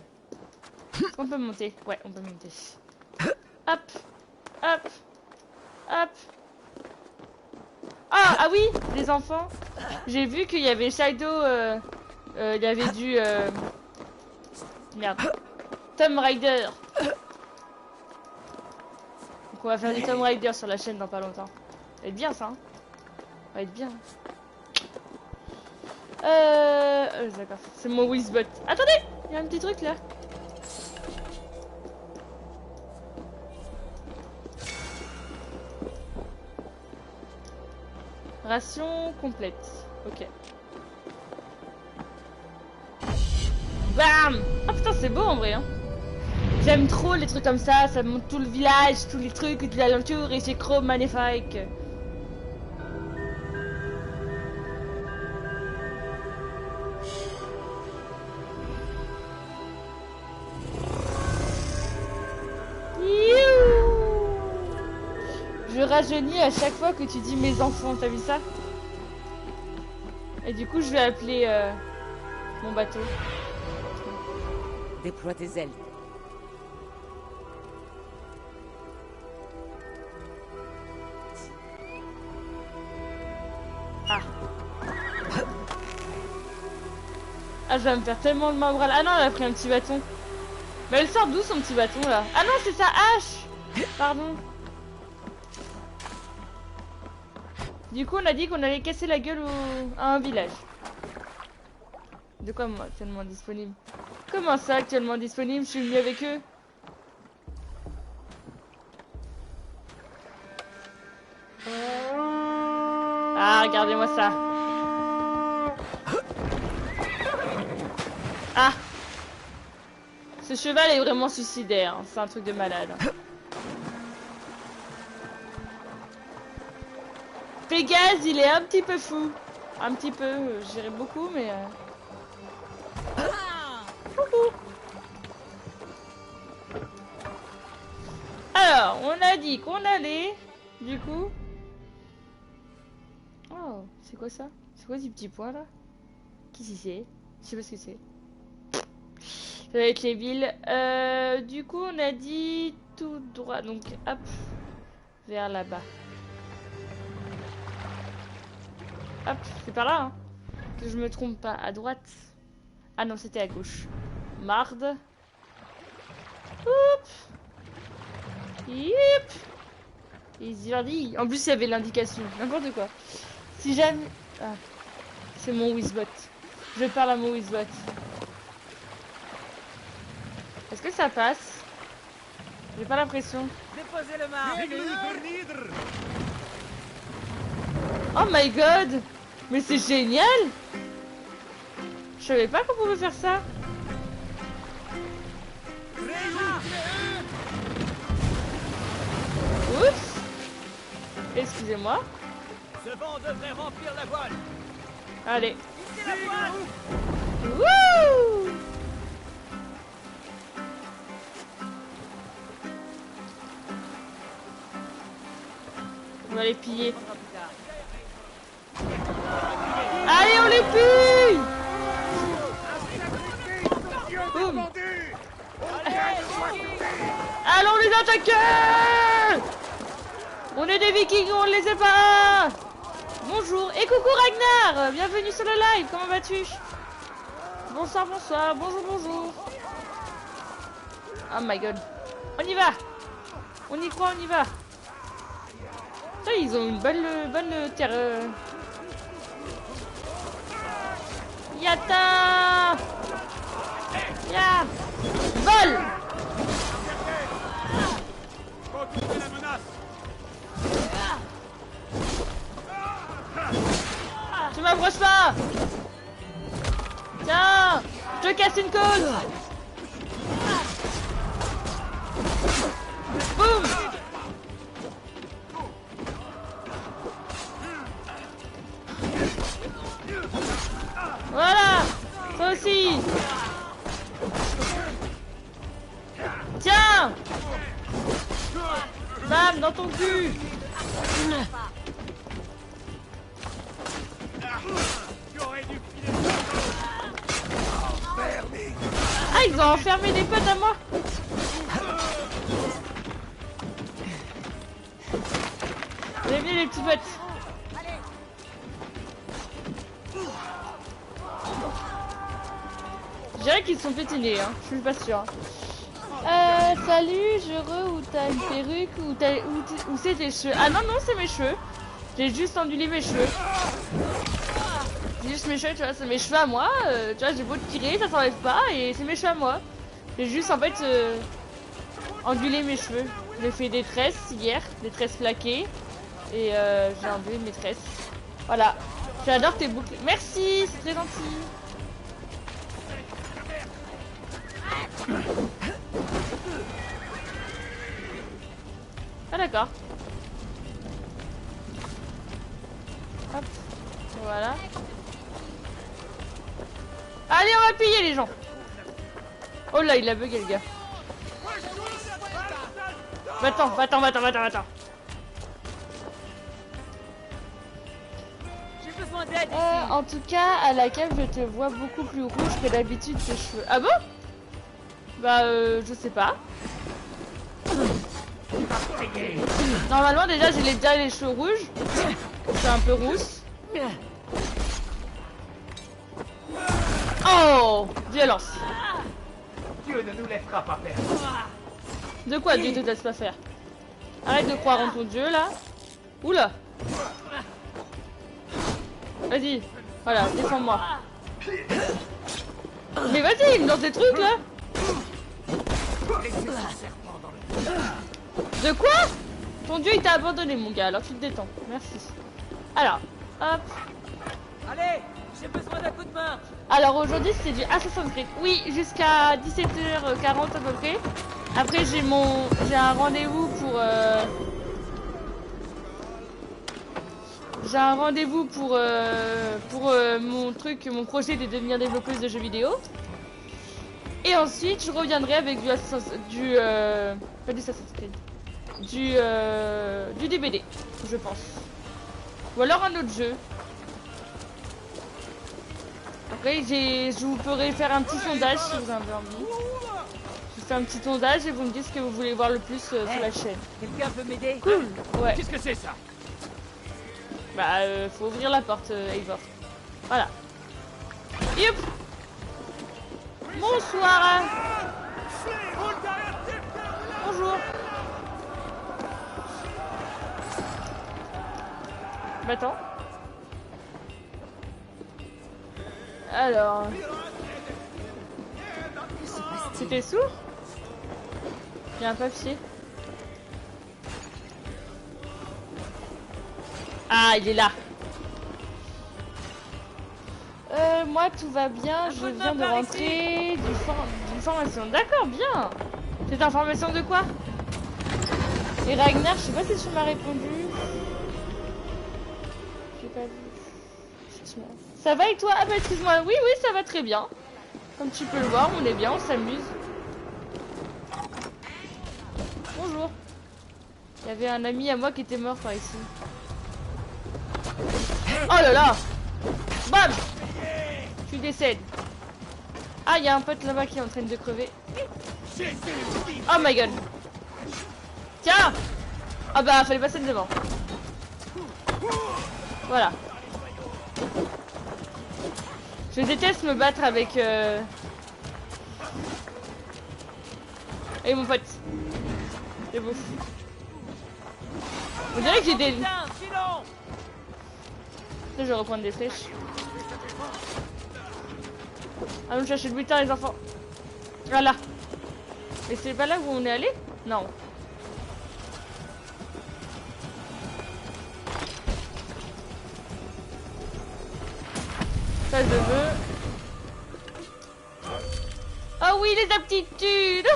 On peut monter. Ouais, on peut monter. Hop. Hop. Hop. Ah oui, les enfants. J'ai vu qu'il y avait Shadow. Il y avait du. Merde. Tomb Raider. Donc on va faire du Tomb Raider sur la chaîne dans pas longtemps. Ça va être bien ça. Hein, ça va être bien. D'accord. C'est mon Wizbot. Attendez, il y a un petit truc là. Ration complète. Ok. Bam! Ah putain, c'est beau en vrai. Hein. J'aime trop les trucs comme ça. Ça montre tout le village, tous les trucs de l'alentour et c'est trop magnifique. Je rajeunis à chaque fois que tu dis mes enfants, t'as vu ça? Et du coup je vais appeler mon bateau. Déploie tes ailes. Ah. Ah, je vais me faire tellement le main. Ah non, elle a pris un petit bâton. Mais elle sort d'où son petit bâton là? Ah non, c'est sa hache. Pardon. Du coup, on a dit qu'on allait casser la gueule à un village. De quoi, moi, actuellement disponible? Comment ça, actuellement disponible? Je suis venu avec eux. Ah, regardez-moi ça. Ah. Ce cheval est vraiment suicidaire. Hein. C'est un truc de malade. Pégase, il est un petit peu fou. Un petit peu, je dirais beaucoup, mais... Alors, on a dit qu'on allait, du coup... Oh, c'est quoi ça? C'est quoi ces petits points là? Qu'est-ce que c'est? Je sais pas ce que c'est. Ça va être les villes. Du coup, on a dit tout droit, donc hop, vers là-bas. Hop, c'est par là, hein. Que je me trompe pas. À droite. Ah non, c'était à gauche. Marde. Oups. Yip. Easy. En plus, il y avait l'indication. N'importe quoi. Si jamais... Ah. C'est mon Wizbot. Je parle à mon Wizbot. Est-ce que ça passe? J'ai pas l'impression. Déposez le marbre. Oh my god! Mais c'est génial! Je savais pas qu'on pouvait faire ça. Oups! Excusez-moi. Ce vent devrait remplir la voile. Allez. Hissez la voile. Wouh! On va les piller. Allez, on les pille! Boum. Allons les attaquer! On est des vikings, on ne les sait pas! Bonjour, et coucou Ragnar! Bienvenue sur le live, comment vas-tu? Bonsoir, bonsoir, bonjour. Oh my god. On y va! On y croit, on y va! Putain, ils ont une bonne terre. Yata! Ya! Vol! Tu m'approches pas! Tiens! Je te casse une côte! Boum! Voilà! Toi aussi! Tiens! Bam! Dans ton cul! Ah, ils ont enfermé des potes à moi! Bienvenue les petits potes! Je dirais qu'ils sont pétinés, hein. Je suis pas sûre. Salut, heureux, ou t'as une perruque, ou c'est tes cheveux? Ah non, c'est mes cheveux. J'ai juste ondulé mes cheveux. C'est juste mes cheveux, tu vois, c'est mes cheveux à moi. Tu vois, j'ai beau tirer, ça s'enlève pas, et c'est mes cheveux à moi. J'ai juste, en fait, ondulé mes cheveux. J'ai fait des tresses hier, des tresses plaquées, et j'ai ondulé mes tresses. Voilà. J'adore tes boucles. Merci, c'est très gentil. Ah d'accord. Hop, voilà. Allez, on va piller les gens. Oh là, il a bugué le gars. Va-t'en. J'ai besoin d'aide. En tout cas, à la cave, je te vois beaucoup plus rouge que d'habitude tes cheveux. Ah bon? Bah, je sais pas. Normalement, déjà, j'ai déjà les cheveux rouges. Je suis un peu rousse. Oh! Violence. Dieu ne nous laissera pas faire. De quoi Dieu te laisse pas faire? Arrête de croire en ton Dieu, là. Oula! Vas-y. Voilà, défends-moi. Mais vas-y, dans tes trucs, là. De quoi? Ton dieu il t'a abandonné mon gars, alors tu te détends. Merci. Alors, hop. Allez, j'ai besoin d'un coup de main. Alors aujourd'hui c'est du Assassin's Creed. Oui, jusqu'à 17h40 à peu près. Après j'ai un rendez-vous pour mon projet de devenir développeuse de jeux vidéo. Et ensuite je reviendrai avec pas du Assassin's Creed. Du DBD, je pense. Ou alors un autre jeu. Après, je vous pourrai faire un petit sondage si vous avez envie. Je fais un petit sondage et vous me dites ce que vous voulez voir le plus sur la chaîne. Quelqu'un peut m'aider? Cool. Ouais. Qu'est-ce que c'est ça? Bah, faut ouvrir la porte, Eivor. Voilà. Youp. Bonsoir. Bonjour. Bah attends. Alors... C'était sourd? Il y a un papier. Ah, il est là. Moi tout va bien, je viens de rentrer d'une formation. D'accord, bien. C'est information de quoi? Et Ragnar, je sais pas si tu m'as répondu. J'ai pas vu. Ça va et toi? Ah bah excuse-moi, oui, ça va très bien. Comme tu peux le voir, on est bien, on s'amuse. Bonjour. Il y avait un ami à moi qui était mort par ici. Oh là là! Bam! Tu décèdes. Ah, il y a un pote là-bas qui est en train de crever. Oh my god! Tiens! Ah bah, fallait passer devant. Voilà. Je déteste me battre avec... Et mon pote. C'est beau. On dirait que j'ai des... Là, je vais reprendre des flèches. Allons chercher le butin, les enfants. Voilà. Et c'est pas là où on est allé? Non. Ça je veux. Oh oui, les aptitudes.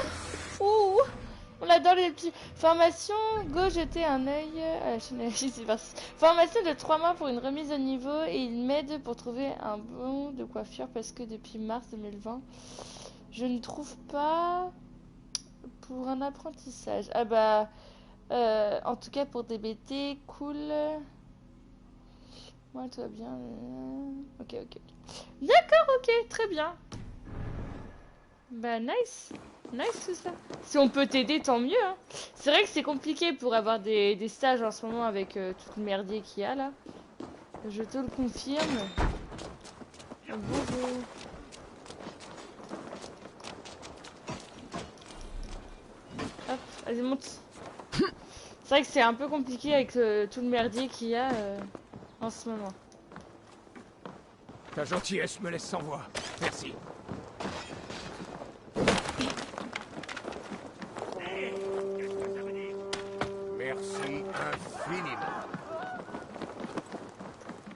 Ouh. On adore les petits. Formation, go jeter un œil à la chaîne. Formation de 3 mois pour une remise à niveau et il m'aide pour trouver un bon de coiffure parce que depuis mars 2020, je ne trouve pas pour un apprentissage. Ah bah, en tout cas pour DBT, cool. Moi, tout va bien. Ok. D'accord, ok, très bien. Bah, nice. Nice tout ça. Si on peut t'aider, tant mieux. Hein. C'est vrai que c'est compliqué pour avoir des stages en ce moment avec tout le merdier qu'il y a là. Je te le confirme. Bonjour. Hop, vas-y, monte. C'est vrai que c'est un peu compliqué avec tout le merdier qu'il y a en ce moment. Ta gentillesse me laisse sans voix. Merci. Merci infiniment.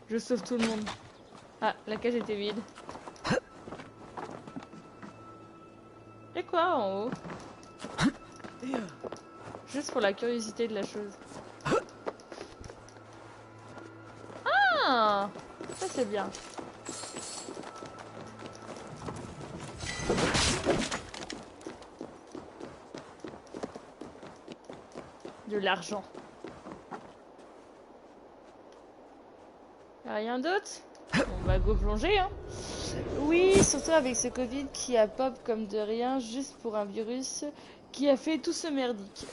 Je sauve tout le monde. Ah, la cage était vide. Et quoi en haut? Juste pour la curiosité de la chose. Ah, ça c'est bien. De l'argent. Rien d'autre? On va go plonger, hein. Oui, surtout avec ce Covid qui a pop comme de rien, juste pour un virus qui a fait tout ce merdique.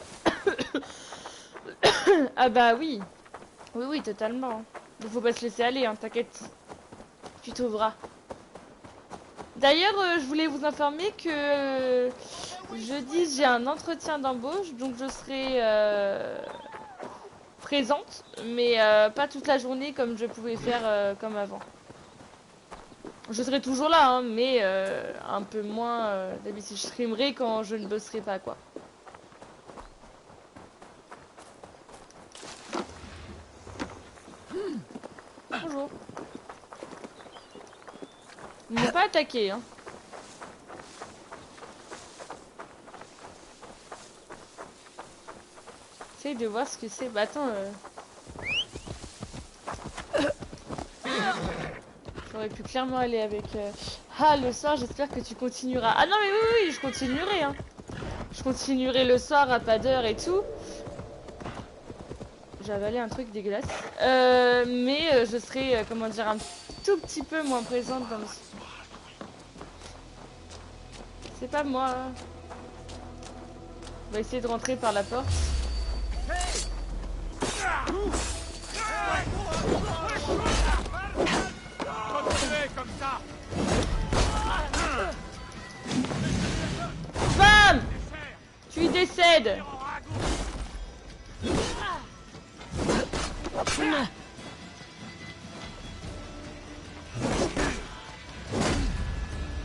Ah bah oui. Oui, totalement. Il faut pas se laisser aller, hein, t'inquiète. Tu trouveras. D'ailleurs, je voulais vous informer que jeudi, j'ai un entretien d'embauche, donc je serai présente, mais pas toute la journée comme je pouvais faire comme avant. Je serai toujours là, hein, mais un peu moins d'habitude. Je streamerai quand je ne bosserai pas, quoi. Bonjour. Ils m'ont pas attaqué, hein. J'essaye de voir ce que c'est. Bah attends. J'aurais pu clairement aller avec... Ah, le soir, j'espère que tu continueras. Ah non, mais oui, je continuerai, hein. Je continuerai le soir à pas d'heure et tout. J'ai avalé un truc dégueulasse. Mais je serai, comment dire, un tout petit peu moins présente dans le... C'est pas moi. On va essayer de rentrer par la porte.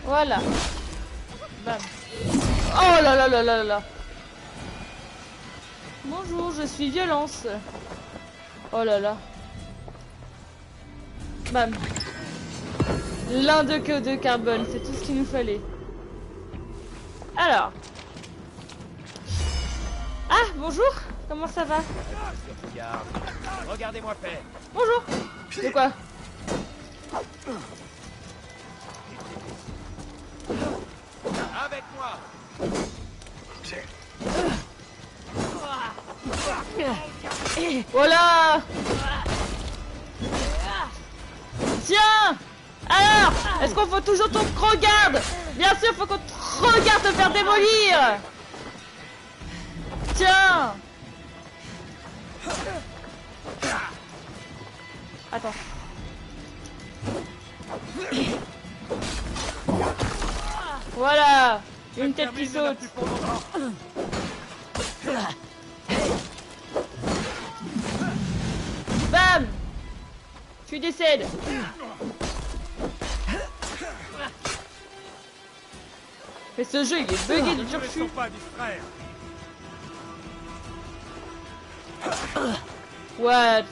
Voilà. Bam. Oh là là là là là. Bonjour, je suis violence. Oh là là. Bam. L'un de carbone, c'est tout ce qu'il nous fallait. Alors. Ah, bonjour. Comment ça va? Regardez-moi faire. Bonjour. De quoi? Avec moi. Voilà. Tiens. Alors, est-ce qu'on faut toujours ton regarde? Bien sûr, faut qu'on te regarde te faire démolir. Tiens. Attends. Voilà. Une tête qui saute. Bam. Tu décèdes. Mais ce jeu il est bugué de turfu. What?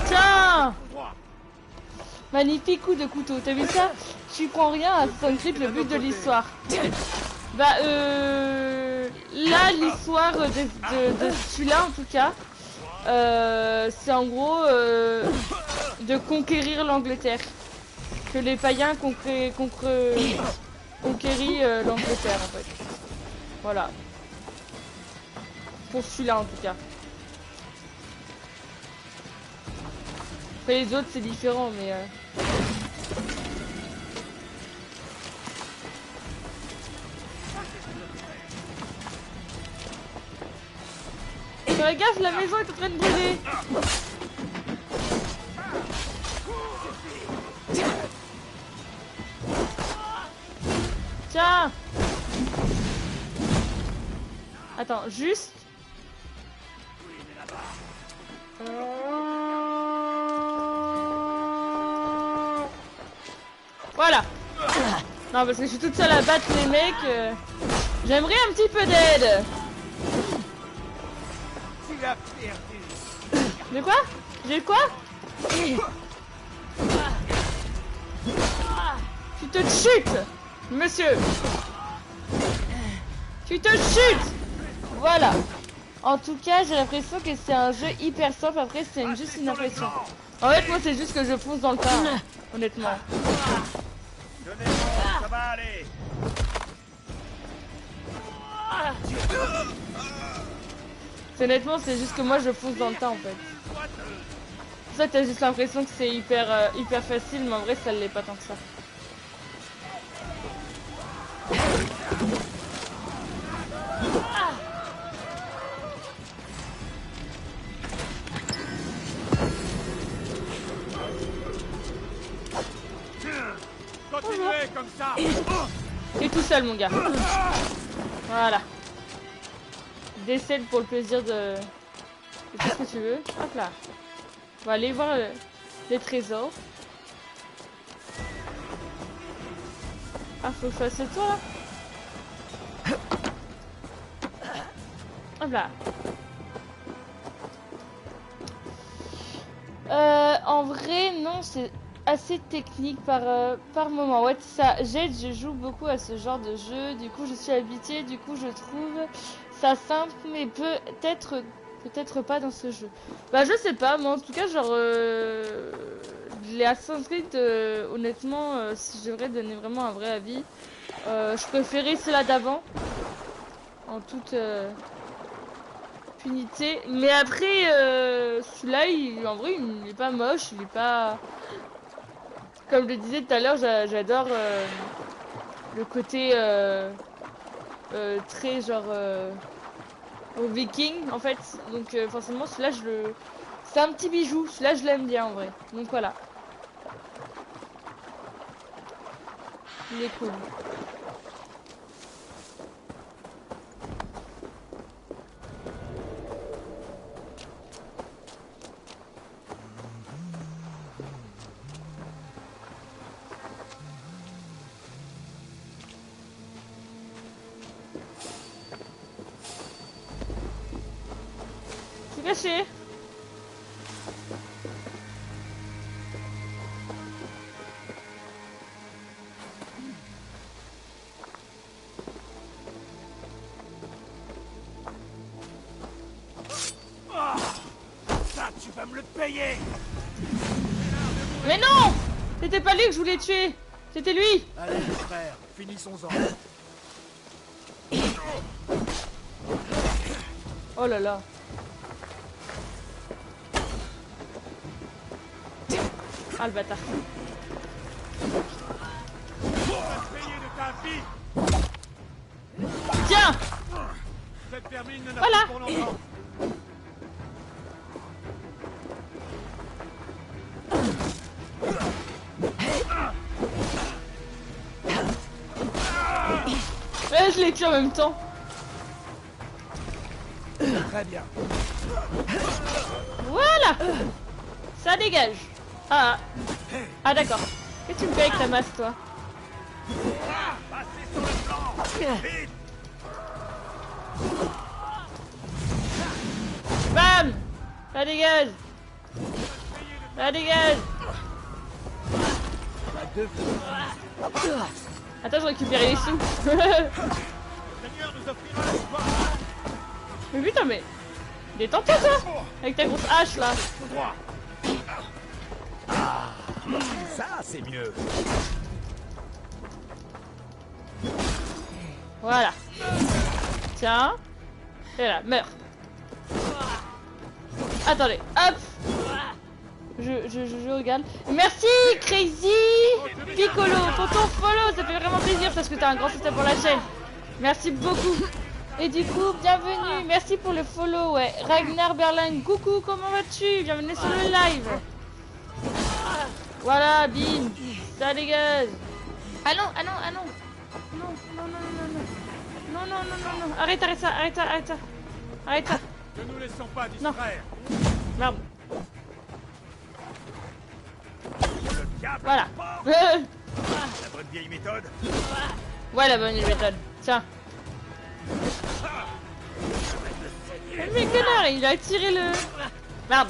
Tiens. Magnifique coup de couteau, t'as vu ça? Tu prends rien à Assassin's Creed, le but de l'histoire. Bah là l'histoire de celui-là en tout cas, c'est en gros de conquérir l'Angleterre. Que les païens conquérit l'Angleterre en fait. Voilà. Pour celui-là en tout cas. Après les autres c'est différent mais... Fais gaffe, la maison est en train de brûler. Tiens. Attends, juste. Voilà. Non, parce que je suis toute seule à battre les mecs. J'aimerais un petit peu d'aide. De quoi? J'ai quoi? Tu te chutes, monsieur. Tu te chutes. Voilà. En tout cas, j'ai l'impression que c'est un jeu hyper simple. Après, c'est juste une impression. En fait, moi, c'est juste que je fonce dans le tas, hein, honnêtement. Ça va aller. Honnêtement, c'est juste que moi, je fonce dans le tas, en fait. C'est ça que t'as juste l'impression que c'est hyper facile, mais en vrai, ça l'est pas tant que ça. Continuez comme ça. T'es tout seul, mon gars. Voilà. Décède pour le plaisir de... Qu'est-ce que tu veux? Hop là. On va aller voir les trésors. Ah, faut que je fasse le tour, là. Hop là. En vrai, non, c'est assez technique par moment. Ouais, ça, je joue beaucoup à ce genre de jeu. Du coup, je suis habituée. Du coup, je trouve ça simple, mais peut-être pas dans ce jeu. Bah, je sais pas, mais en tout cas, genre, les Assassin's Creed, honnêtement, si je devrais donner vraiment un vrai avis, je préférais ceux-là d'avant, en toute punité. Mais après, celui-là, en vrai, il n'est pas moche, il est pas... Comme je le disais tout à l'heure, j'adore le côté très genre au viking en fait. Donc forcément celui-là c'est un petit bijou. Celui-là je l'aime bien en vrai. Donc voilà. Il est cool. caché. Ça, tu vas me le payer. Mais non! C'était pas lui que je voulais tuer. C'était lui. Allez, frère, finissons-en. Oh là là. Ah le bâtard. Tiens! Voilà! Je l'ai tué en même temps. Très bien. Voilà! Ça dégage. Ah, ah d'accord. Qu'est-ce que tu me fais avec ta masse, toi? Bam! Ça dégage. Ça dégage. Attends, je récupère les sous. Mais putain, mais... Détends-toi, toi! Avec ta grosse hache, là. Ça, c'est mieux. Voilà. Tiens. Et là, meurs. Attendez, hop. Je regarde. Merci Crazy Piccolo pour ton follow, ça fait vraiment plaisir parce que t'as un grand soutien pour la chaîne. Merci beaucoup. Et du coup, bienvenue, merci pour le follow, ouais. Ragnar Berlin, coucou, comment vas-tu? Bienvenue sur le live. Voilà, bim. Ça dégage. Ah non, ah non, ah non. Non, non, non, non, non. Non, non, non, non, non. Arrête, arrête ça, arrête ça, arrête ça. Arrête ça. Ne nous laissons pas distraire. Merde. Voilà. La bonne vieille méthode. Ouais, la bonne méthode. Tiens. Mais connard, il a tiré le... Merde.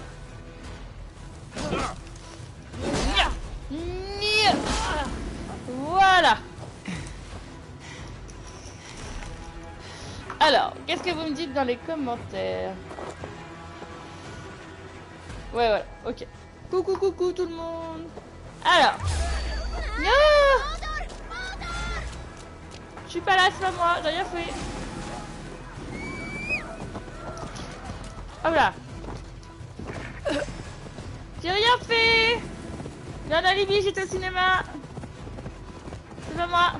Voilà. Alors, qu'est-ce que vous me dites dans les commentaires? Ouais, voilà, ok. Coucou, coucou tout le monde. Alors. Non! Je suis pas là, c'est pas moi, j'ai rien fait. Hop là. J'ai rien fait. J'ai un alibi, j'étais au cinéma. C'est pas moi.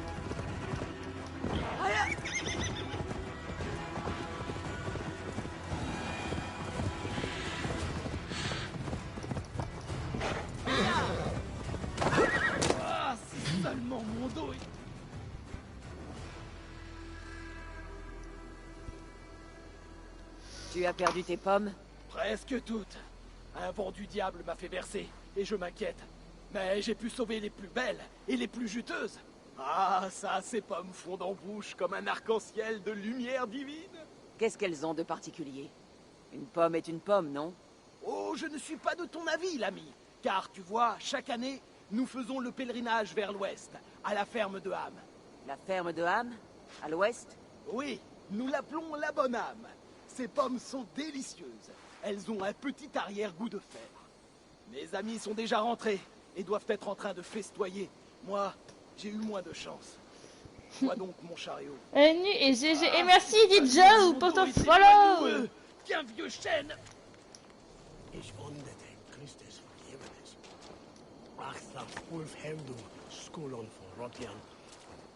Ah, si seulement mon dos. Tu as perdu tes pommes? Presque toutes. Un vent du diable m'a fait bercer, et je m'inquiète. Mais j'ai pu sauver les plus belles et les plus juteuses. Ah, ça, ces pommes fondent en bouche comme un arc-en-ciel de lumière divine. Qu'est-ce qu'elles ont de particulier? Une pomme est une pomme, non? Oh, je ne suis pas de ton avis, l'ami. Car tu vois, chaque année, nous faisons le pèlerinage vers l'ouest, à la ferme de Ham. La ferme de Ham? À l'ouest? Oui, nous l'appelons la bonne âme. Ces pommes sont délicieuses. Elles ont un petit arrière-goût de fer. Mes amis sont déjà rentrés et doivent être en train de festoyer. Moi, j'ai eu moins de chance. Vois donc mon chariot. Nu et GG. Et merci DJ pour ton follow. Tiens, vieux chêne.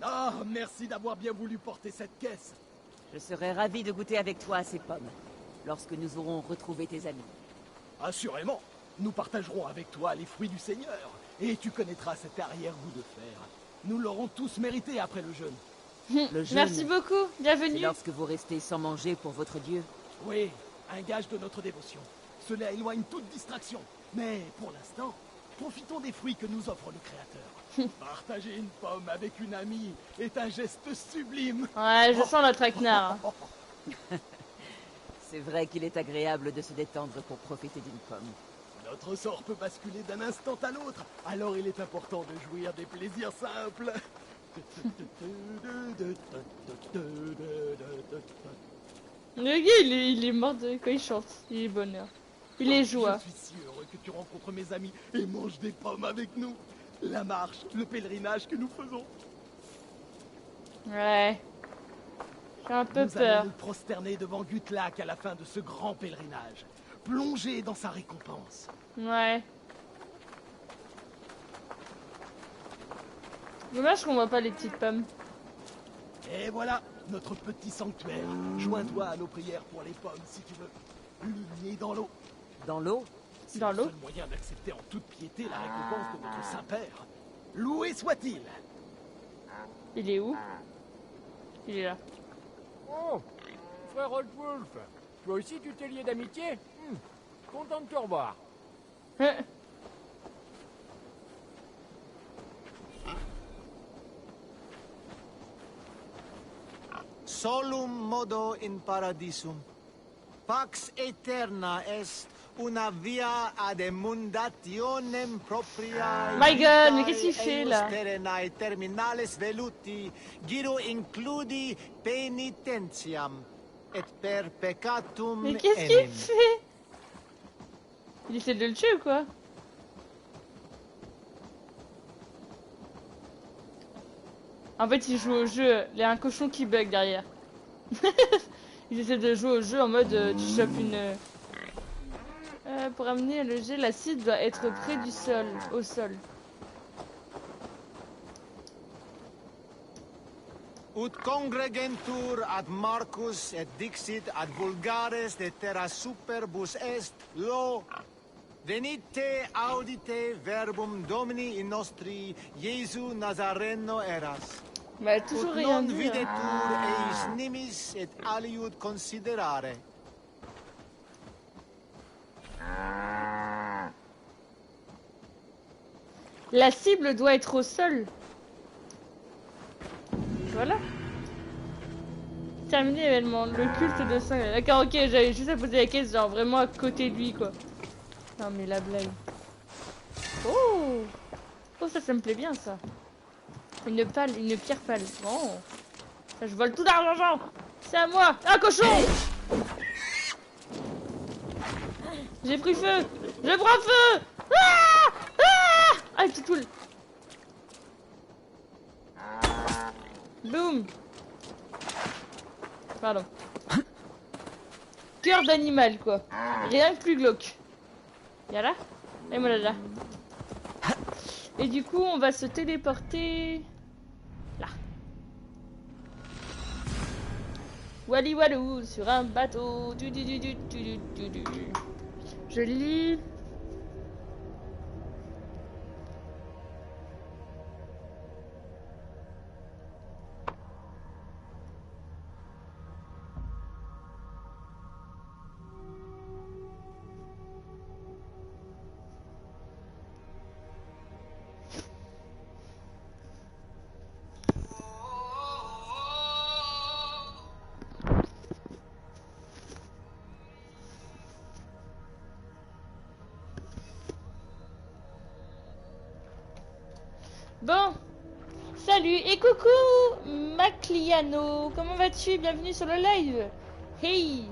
Ah, merci d'avoir bien voulu porter cette caisse. Je serais ravi de goûter avec toi à ces pommes, lorsque nous aurons retrouvé tes amis. Assurément, nous partagerons avec toi les fruits du Seigneur, et tu connaîtras cet arrière-goût de fer. Nous l'aurons tous mérité après le jeûne. Le jeûne, merci beaucoup, bienvenue. C'est lorsque vous restez sans manger pour votre Dieu. Oui, un gage de notre dévotion. Cela éloigne toute distraction. Mais pour l'instant, profitons des fruits que nous offre le Créateur. Partager une pomme avec une amie est un geste sublime. Ouais, je sens le traquenard. C'est vrai qu'il est agréable de se détendre pour profiter d'une pomme. Notre sort peut basculer d'un instant à l'autre, alors il est important de jouir des plaisirs simples. Le gars, il est mort quand il chante. Il est bonheur. Il est joie. Je suis si heureux que tu rencontres mes amis et manges des pommes avec nous. La marche, le pèlerinage que nous faisons. Ouais. J'ai un peu nous peur. Allons nous prosterner devant Guthlac à la fin de ce grand pèlerinage. Plonger dans sa récompense. Ouais. Dommage qu'on voit pas les petites pommes. Et voilà, notre petit sanctuaire. Joins-toi à nos prières pour les pommes si tu veux. Le nez dans l'eau. Dans l'eau? C'est le seul moyen d'accepter en toute piété la récompense de notre Saint-Père. Loué soit-il. Il est où? Il est là. Oh, frère Oldwolf, toi aussi tu t'es lié d'amitié? Content de te revoir. Solum modo in paradisum. Pax aeterna est una via ad emundationem propriae. My God, mais qu'est-ce qu'il fait là? Terenae terminales veluti, giro includi penitentiam, et per peccatum. Mais qu'est-ce qu'il fait? Il essaie de le tuer ou quoi? En fait, il joue au jeu. Il y a un cochon qui bug derrière. Il essaie de jouer au jeu en mode tu chopes une. Pour amener le jet, l'acide doit être près du sol, au sol. Ut congregentur ad Marcus et dixit ad vulgares de terra superbus est lo. Venite audite verbum Domini in nostri Iesu Nazareno eras. Mais toujours rien non dit. videtur eis nimis et aliud considerare. La cible doit être au sol. Voilà. Terminé l'événement. Le culte de Saint. D'accord, ok, j'avais juste à poser la question, genre vraiment à côté de lui, quoi. Non, mais la blague. Oh! Oh, ça me plaît bien, ça. Une pierre pâle. Oh! Ça, je vole tout d'argent! C'est à moi! Un cochon! J'ai pris feu! Je prends feu! Ah! Ah! Ah, il tout. Boum! Pardon. Cœur d'animal, quoi. Rien de plus glauque. Y'a là? Et voilà là. Et du coup, on va se téléporter là. Wally Walou sur un bateau. Je lis. Bon, salut et coucou Macliano, comment vas-tu? Bienvenue sur le live. Hey.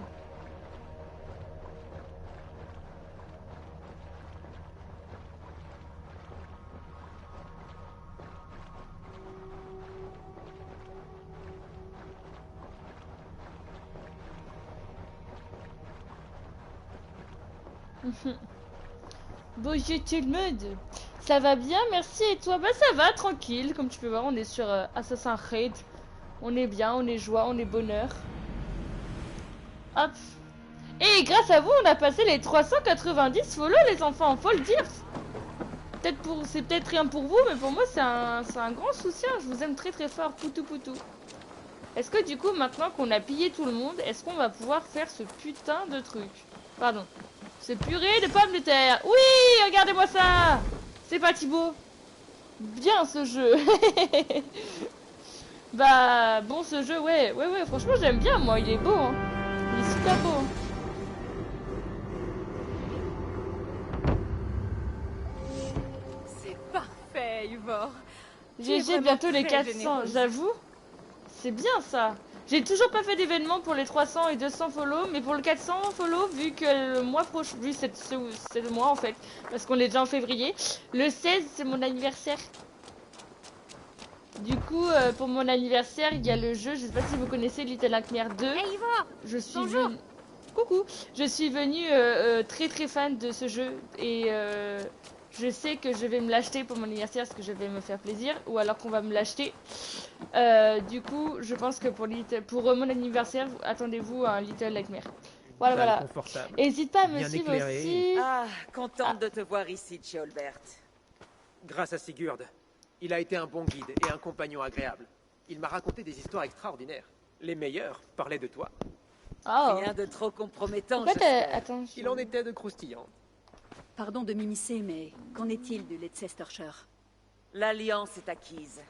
Bonjour tout le monde. Ça va bien, merci, et toi? Bah ça va, tranquille, comme tu peux voir, on est sur Assassin's Creed. On est bien, on est joie, on est bonheur. Hop. Et grâce à vous, on a passé les 390 follow, les enfants, faut le dire. C'est peut-être rien pour vous, mais pour moi c'est un grand soutien, je vous aime très très fort, poutou poutou. Est-ce que du coup, maintenant qu'on a pillé tout le monde, est-ce qu'on va pouvoir faire ce putain de truc? Pardon. Ce purée de pommes de terre. Oui, regardez-moi ça. C'est pas Thibaut. Bien ce jeu. Bah bon ce jeu, ouais, franchement j'aime bien moi, il est beau hein. Il est super beau. Eivor. GG, bientôt les 400, j'avoue. C'est bien ça. J'ai toujours pas fait d'événement pour les 300 et 200 follow, mais pour le 400 follow, vu que le mois prochain, vu c'est le mois en fait, parce qu'on est déjà en février, le 16 c'est mon anniversaire. Du coup, pour mon anniversaire, il y a le jeu, je sais pas si vous connaissez Little Nightmares 2. Hey, Eivor, je suis venue... Coucou. Je suis venue très fan de ce jeu et je sais que je vais me l'acheter pour mon anniversaire parce que je vais me faire plaisir, ou alors qu'on va me l'acheter. Du coup, je pense que pour mon anniversaire, attendez-vous à un Little Nightmares. Voilà, voilà. N'hésite pas à me suivre aussi. Ah, contente de te voir ici, Thiolbert. Grâce à Sigurd. Il a été un bon guide et un compagnon agréable. Il m'a raconté des histoires extraordinaires. Les meilleures parlaient de toi. Oh. Rien de trop compromettant, attends, Il en était de croustillant. Pardon de m'immiscer, mais qu'en est-il du Leicestershire? L'alliance est acquise.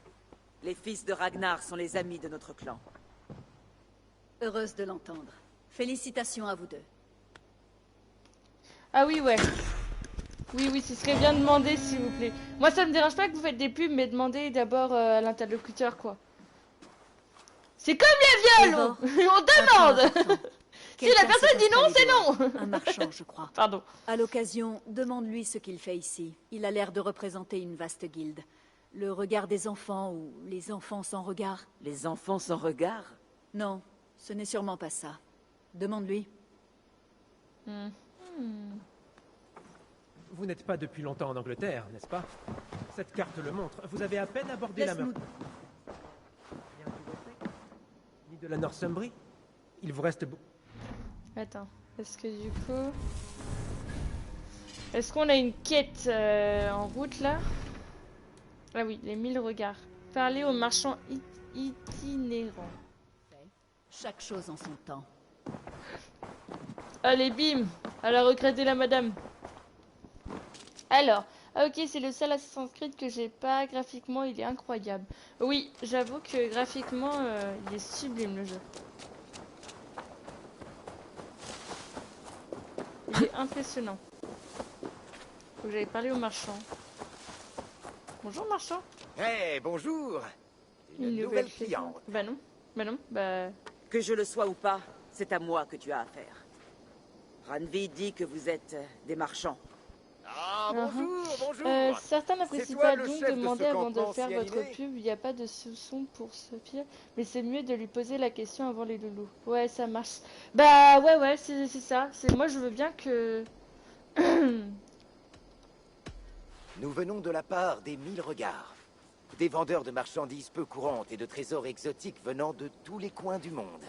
Les fils de Ragnar sont les amis de notre clan. Heureuse de l'entendre. Félicitations à vous deux. Ah oui, ouais. Oui, ce serait bien de demander, s'il vous plaît. Moi, ça me dérange pas que vous faites des pubs, mais demandez d'abord à l'interlocuteur, quoi. C'est comme les viols, on demande. Si la personne dit non, c'est non. Un marchand, je crois. Pardon. À l'occasion, demande-lui ce qu'il fait ici. Il a l'air de représenter une vaste guilde. Le regard des enfants ou les enfants sans regard. Les enfants sans regard? Non, ce n'est sûrement pas ça. Demande-lui. Vous n'êtes pas depuis longtemps en Angleterre, n'est-ce pas? Cette carte le montre. Vous avez à peine abordé la mer. Ni de la Northumbrie. Il vous reste beaucoup. Attends, est-ce que du coup... Est-ce qu'on a une quête en route là? Ah oui, les 1000 regards. Parler aux marchands itinérants. Chaque chose en son temps. Allez, bim! Elle a regretté la madame. Alors, ah ok, c'est le seul Assassin's Creed que j'ai pas. Graphiquement, il est incroyable. Oui, j'avoue que graphiquement, il est sublime le jeu. Il est impressionnant. Faut que j'aille parler au marchand. Bonjour marchand. Hey, bonjour. Une nouvelle cliente. Bah non, Que je le sois ou pas, c'est à moi que tu as affaire. Ranvi dit que vous êtes des marchands. Ah, bonjour. Certains n'apprécient pas, donc demandez avant de faire votre pub. Il n'y a pas de soupçon pour Sophie, mais c'est mieux de lui poser la question avant les loulous. Ouais, ça marche. Bah ouais, c'est ça. Moi, je veux bien que... Nous venons de la part des 1000 regards. Des vendeurs de marchandises peu courantes et de trésors exotiques venant de tous les coins du monde.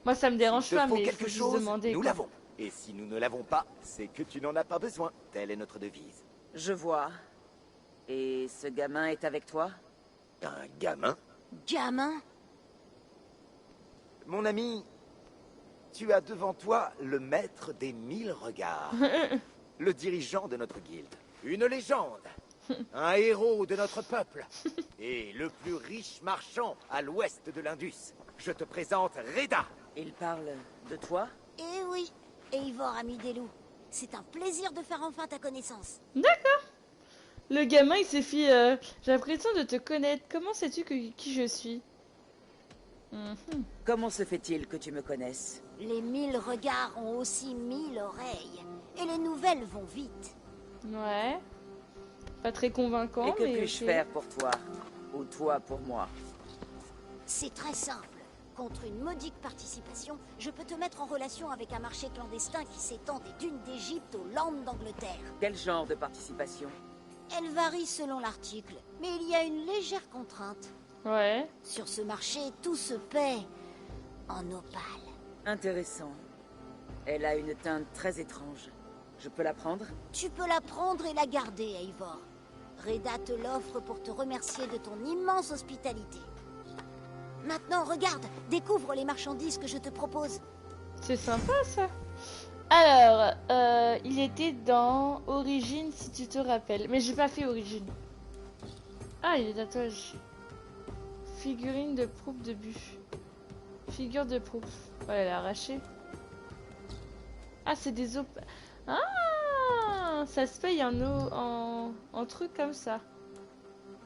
Moi, ça me dérange pas, mais quelque il faut chose, demander. Nous l'avons. Et si nous ne l'avons pas, c'est que tu n'en as pas besoin. Telle est notre devise. Je vois. Et ce gamin est avec toi? Un gamin? Gamin? Mon ami, tu as devant toi le maître des 1000 regards. Le dirigeant de notre guilde. Une légende. Un héros de notre peuple. Et le plus riche marchand à l'ouest de l'Indus. Je te présente Reda. Il parle de toi? Eh oui, Eivor, ami des loups. C'est un plaisir de faire enfin ta connaissance. D'accord. Le gamin, il s'est fait... J'ai l'impression de te connaître. Comment sais-tu qui je suis? Comment se fait-il que tu me connaisses? Les 1000 regards ont aussi 1000 oreilles. Et les nouvelles vont vite. Ouais. Pas très convaincant, mais... Et que mais puis-je faire pour toi? Ou toi pour moi? C'est très simple. Contre une modique participation, je peux te mettre en relation avec un marché clandestin qui s'étend des dunes d'Égypte aux Landes d'Angleterre. Quel genre de participation? Elle varie selon l'article, mais il y a une légère contrainte. Ouais. Sur ce marché, tout se paie en opale. Intéressant. Elle a une teinte très étrange. Je peux la prendre? Tu peux la prendre et la garder, Eivor. Reda te l'offre pour te remercier de ton immense hospitalité. Maintenant, regarde, découvre les marchandises que je te propose. C'est sympa, ça. Alors, il était dans Origine, si tu te rappelles. Mais j'ai pas fait Origine. Ah, il est tatouage. Figurine de proupe de but. Figure de proupe. Ouais, elle est arrachée. Ah, c'est des op... Ah, ça se paye en truc comme ça.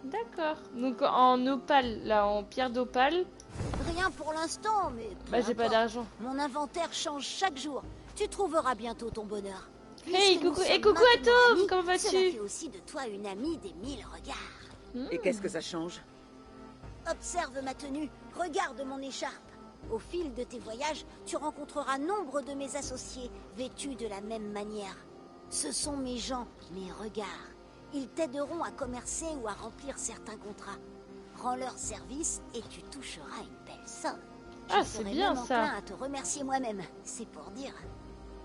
D'accord. Donc en opale, là, en pierre d'opale. Rien pour l'instant, mais... Bah j'ai pas d'argent. Mon inventaire change chaque jour. Tu trouveras bientôt ton bonheur. Hey, coucou, et coucou Atom, comment vas-tu? Cela fait aussi de toi une amie des 1000 regards. Et qu'est-ce que ça change? Observe ma tenue, regarde mon écharpe. Au fil de tes voyages, tu rencontreras nombre de mes associés, vêtus de la même manière. Ce sont mes gens, mes regards. Ils t'aideront à commercer ou à remplir certains contrats. Rends leur service et tu toucheras une belle somme. Ah, c'est bien ça. Je serai même enclin à te remercier moi-même, c'est pour dire.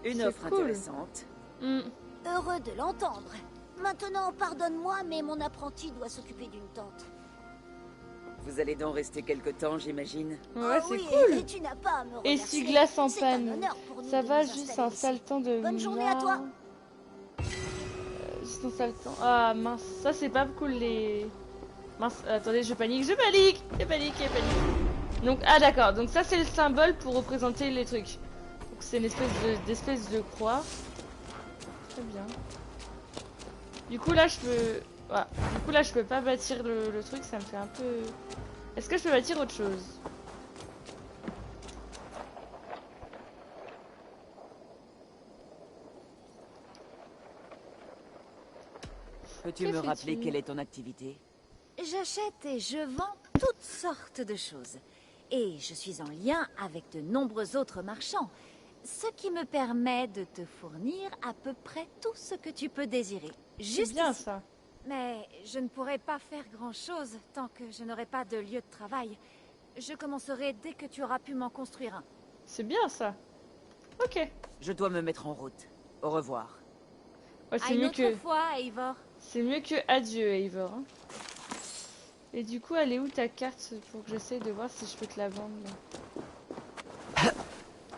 Une offre intéressante. Heureux de l'entendre. Maintenant, pardonne-moi, mais mon apprenti doit s'occuper d'une tente. Vous allez donc rester quelque temps, j'imagine. Ouais, c'est oui, cool. Et tu n'as pas à me remercier. Essuie-glace en C'est un panne. honneur pour nous Ça de va, nous juste installer un ici. sale temps de... Bonne journée à toi. Juste un sale temps. Ah mince, ça c'est pas cool les... Mince, attendez, je panique. Donc, ah d'accord, donc ça c'est le symbole pour représenter les trucs. Donc c'est une espèce de croix. Très bien. Du coup là je peux... Voilà. Du coup là je peux pas bâtir le truc, ça me fait un peu... Est-ce que je peux bâtir autre chose? Peux-tu me rappeler quelle est ton activité? J'achète et je vends toutes sortes de choses. Et je suis en lien avec de nombreux autres marchands, ce qui me permet de te fournir à peu près tout ce que tu peux désirer. C'est bien ça. Mais je ne pourrai pas faire grand-chose tant que je n'aurai pas de lieu de travail. Je commencerai dès que tu auras pu m'en construire un. C'est bien ça. Ok. Je dois me mettre en route. Au revoir. Ouais, c'est mieux que... fois, Eivor. C'est mieux que adieu, Eivor. Hein. Et du coup, elle est où ta carte pour que j'essaye de voir si je peux te la vendre?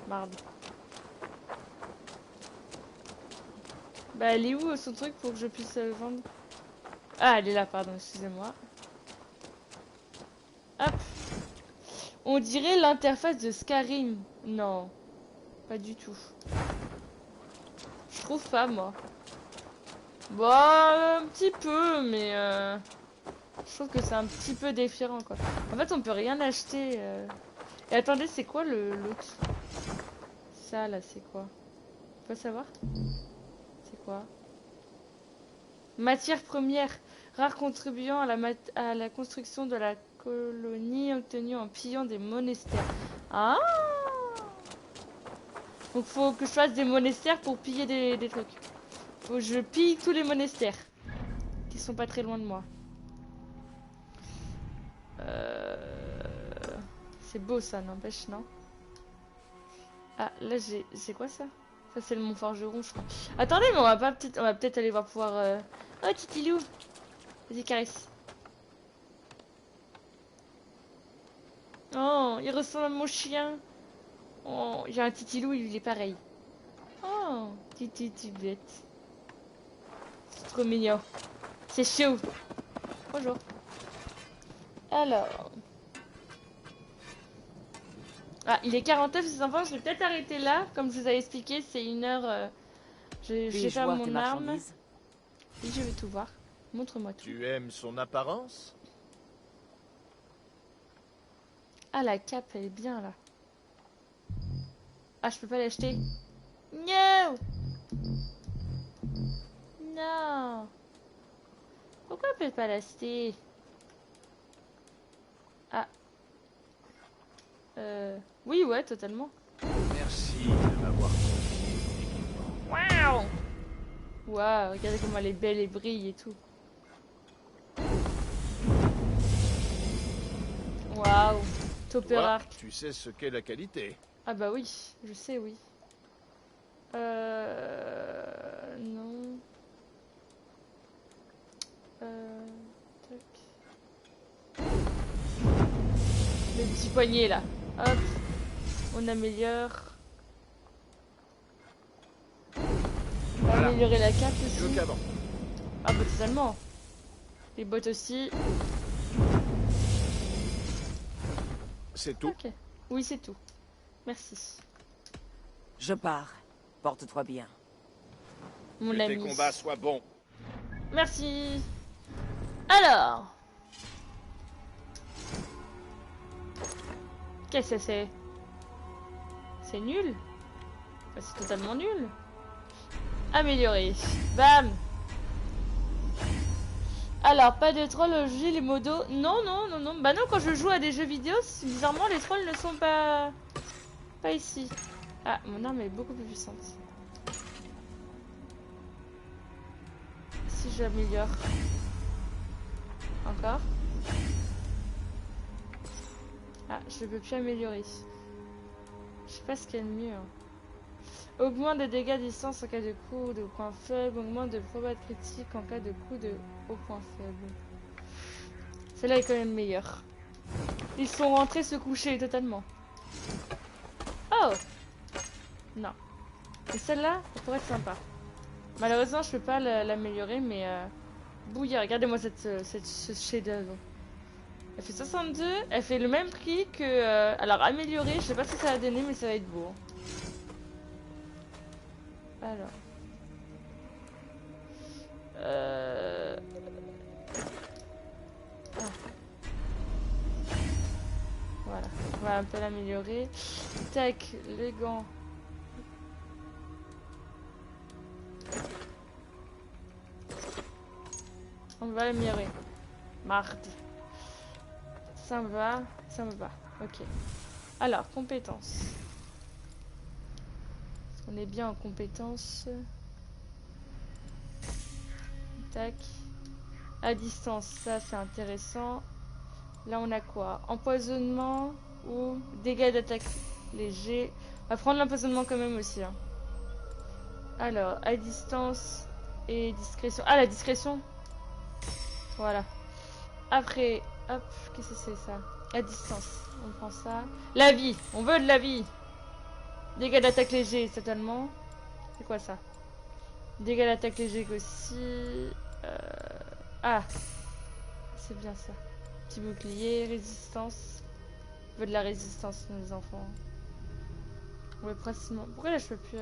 Merde. Bah, elle est où son truc pour que je puisse le vendre? Ah, elle est là, pardon, excusez-moi. Hop. On dirait l'interface de Skyrim. Non, pas du tout. Je trouve pas, moi. Bah, un petit peu, mais je trouve que c'est un petit peu défiant, quoi. En fait, on peut rien acheter. Et attendez, c'est quoi l'autre? Ça, là, c'est quoi? On peut savoir? C'est quoi? Matière première. Rare contribuant à la construction de la colonie obtenue en pillant des monastères. Ah! Donc, faut que je fasse des monastères pour piller des trucs. Faut que je pille tous les monastères qui sont pas très loin de moi. C'est beau ça, n'empêche, non? Ah, là c'est quoi ça? Ça c'est le mont forgeron, je crois. Attendez, mais on va peut-être aller voir pouvoir... Oh, Titilou! Vas-y, caresse. Oh, il ressemble à mon chien. Oh, j'ai un Titilou, il est pareil. Oh, Titi bête. C'est trop mignon. C'est chaud. Bonjour. Alors. Ah, il est 49, ces enfants. Je vais peut-être arrêter là. Comme je vous avais expliqué, c'est 1 heure. Je sais pas mon arme. Oui, je vais tout voir. Montre-moi tout. Tu aimes son apparence? Ah, la cape, elle est bien là. Ah, je peux pas l'acheter. No! Non! Pourquoi on peut pas l'acheter? Ah. Oui, ouais, totalement. Merci de m'avoir confié. Waouh! Waouh, regardez comment elle est belle et brille et tout. Waouh! Topper Arc. Tu sais ce qu'est la qualité. Ah bah oui, je sais, oui. Non. Tac. Le petit poignet là. Hop. On améliore. On va améliorer la carte aussi. Ah bah totalement. Les bottes aussi. C'est tout? Ok. Oui, c'est tout. Merci. Je pars. Porte-toi bien. Mon que ami. tes combats soient bons. Merci. Alors, Qu'est-ce que c'est? C'est nul. C'est totalement nul. Améliorer. Bam. Alors, pas de trolls au jeu, les modos. Non, non, non, non. Bah non, quand je joue à des jeux vidéo, bizarrement, les trolls ne sont pas ici. Ah, mon arme est beaucoup plus puissante. Si j'améliore. Encore. Ah, je peux plus améliorer. Je sais pas ce qu'il y a de mieux. Hein. Augmente des dégâts à distance en cas de coup de point faible. Augmente de probabilité critique en cas de coup de haut point faible. Celle-là est quand même meilleure. Ils sont rentrés se coucher totalement. Oh! Non. Et celle-là, ça pourrait être sympa. Malheureusement, je peux pas l'améliorer, mais bouillir. Regardez-moi ce chef-d'œuvre. Elle fait 62. Elle fait le même prix que. Alors, améliorer, je sais pas ce que ça va donner, mais ça va être beau. Alors. Ah. Voilà. On va un peu l'améliorer. Tac, les gants. On va l'améliorer. Marde. Ça me va, ça me va. Ok. Alors, compétences. On est bien en compétences. Tac. À distance, ça c'est intéressant. Là on a quoi? Empoisonnement ou dégâts d'attaque léger. On va prendre l'empoisonnement quand même aussi. Hein. Alors, à distance et discrétion. Ah, la discrétion. Voilà. Après, hop, qu'est-ce que c'est ça? À distance, on prend ça. La vie, on veut de la vie. Dégâts d'attaque léger, totalement. C'est quoi ça? Dégâts d'attaque léger aussi. Ah, c'est bien ça. Petit bouclier, résistance. On veut de la résistance, nos enfants. Ouais, principalement. Pourquoi là je peux plus...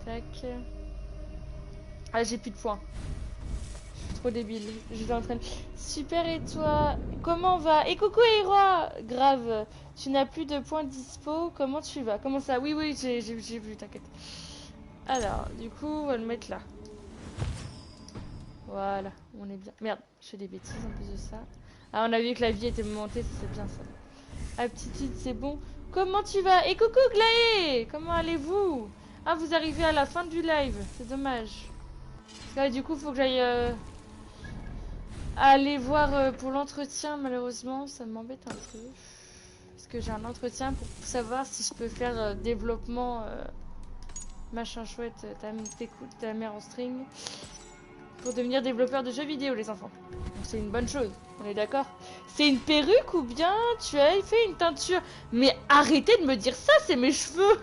Tac. Ah, j'ai plus de points. Je suis trop débile. Je vais en train de... Super, et toi? Comment va? Et coucou, Héroa! Grave. Tu n'as plus de points dispo. Comment tu vas? Comment ça? Oui, oui, j'ai vu, t'inquiète. Alors, du coup, on va le mettre là. Voilà, on est bien. Merde, je fais des bêtises en plus de ça. Ah, on a vu que la vie était montée, c'est bien ça. Aptitude, c'est bon. Comment tu vas? Et coucou, Glaé! Comment allez-vous? Ah, vous arrivez à la fin du live. C'est dommage. Parce que là, du coup, faut que j'aille aller voir pour l'entretien. Malheureusement, ça m'embête un peu. Parce que j'ai un entretien pour savoir si je peux faire développement machin chouette, ta mère en string. Pour devenir développeur de jeux vidéo, les enfants. C'est une bonne chose, on est d'accord? C'est une perruque ou bien tu as fait une teinture? Mais arrêtez de me dire ça, c'est mes cheveux.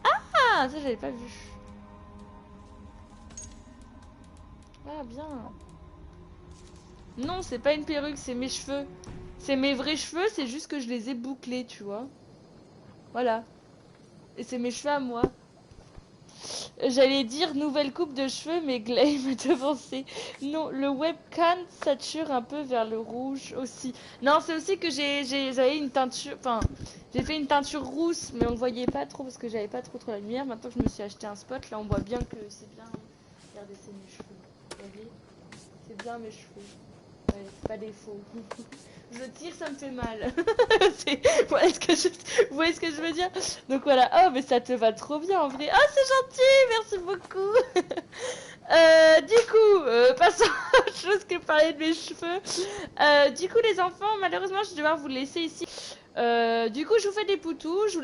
Ah, ça j'avais pas vu. Ah, bien. Non, c'est pas une perruque, c'est mes cheveux. C'est mes vrais cheveux, c'est juste que je les ai bouclés, tu vois. Voilà. Et c'est mes cheveux à moi. J'allais dire nouvelle coupe de cheveux, mais Glay m'a devancé. Non, le webcam sature un peu vers le rouge aussi. Non, c'est aussi que j'avais une teinture... Enfin, j'ai fait une teinture rousse, mais on ne voyait pas trop parce que j'avais pas trop la lumière. Maintenant que je me suis acheté un spot, là on voit bien que c'est bien... Regardez, c'est mes cheveux. Vous voyez? C'est bien mes cheveux. Ouais, c'est pas des faux. Je tire, ça me fait mal. Vous voyez ce que je veux dire? Donc voilà. Oh, mais ça te va trop bien en vrai. Oh, c'est gentil, merci beaucoup. Du coup, passons à autre chose que parler de mes cheveux. Du coup, les enfants, malheureusement, je vais devoir vous laisser ici. Du coup, je vous fais des poutous. Je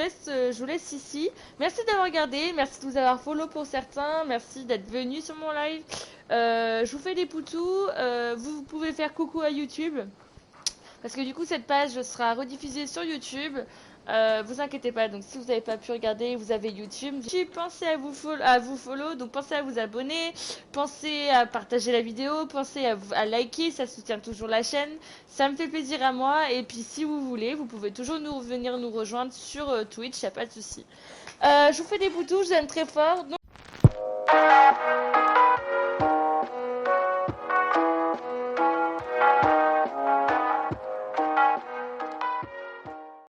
vous laisse ici. Merci d'avoir regardé. Merci de vous avoir follow pour certains. Merci d'être venus sur mon live. Je vous fais des poutous. Vous pouvez faire coucou à YouTube. Parce que du coup cette page sera rediffusée sur YouTube. Vous inquiétez pas, donc si vous n'avez pas pu regarder, vous avez YouTube. Pensez à vous follow, donc pensez à vous abonner, pensez à partager la vidéo, pensez à liker, ça soutient toujours la chaîne, ça me fait plaisir à moi. Et puis si vous voulez, vous pouvez toujours venir nous rejoindre sur Twitch, y a pas de souci. Je vous fais des boutons, je vous aime très fort. Donc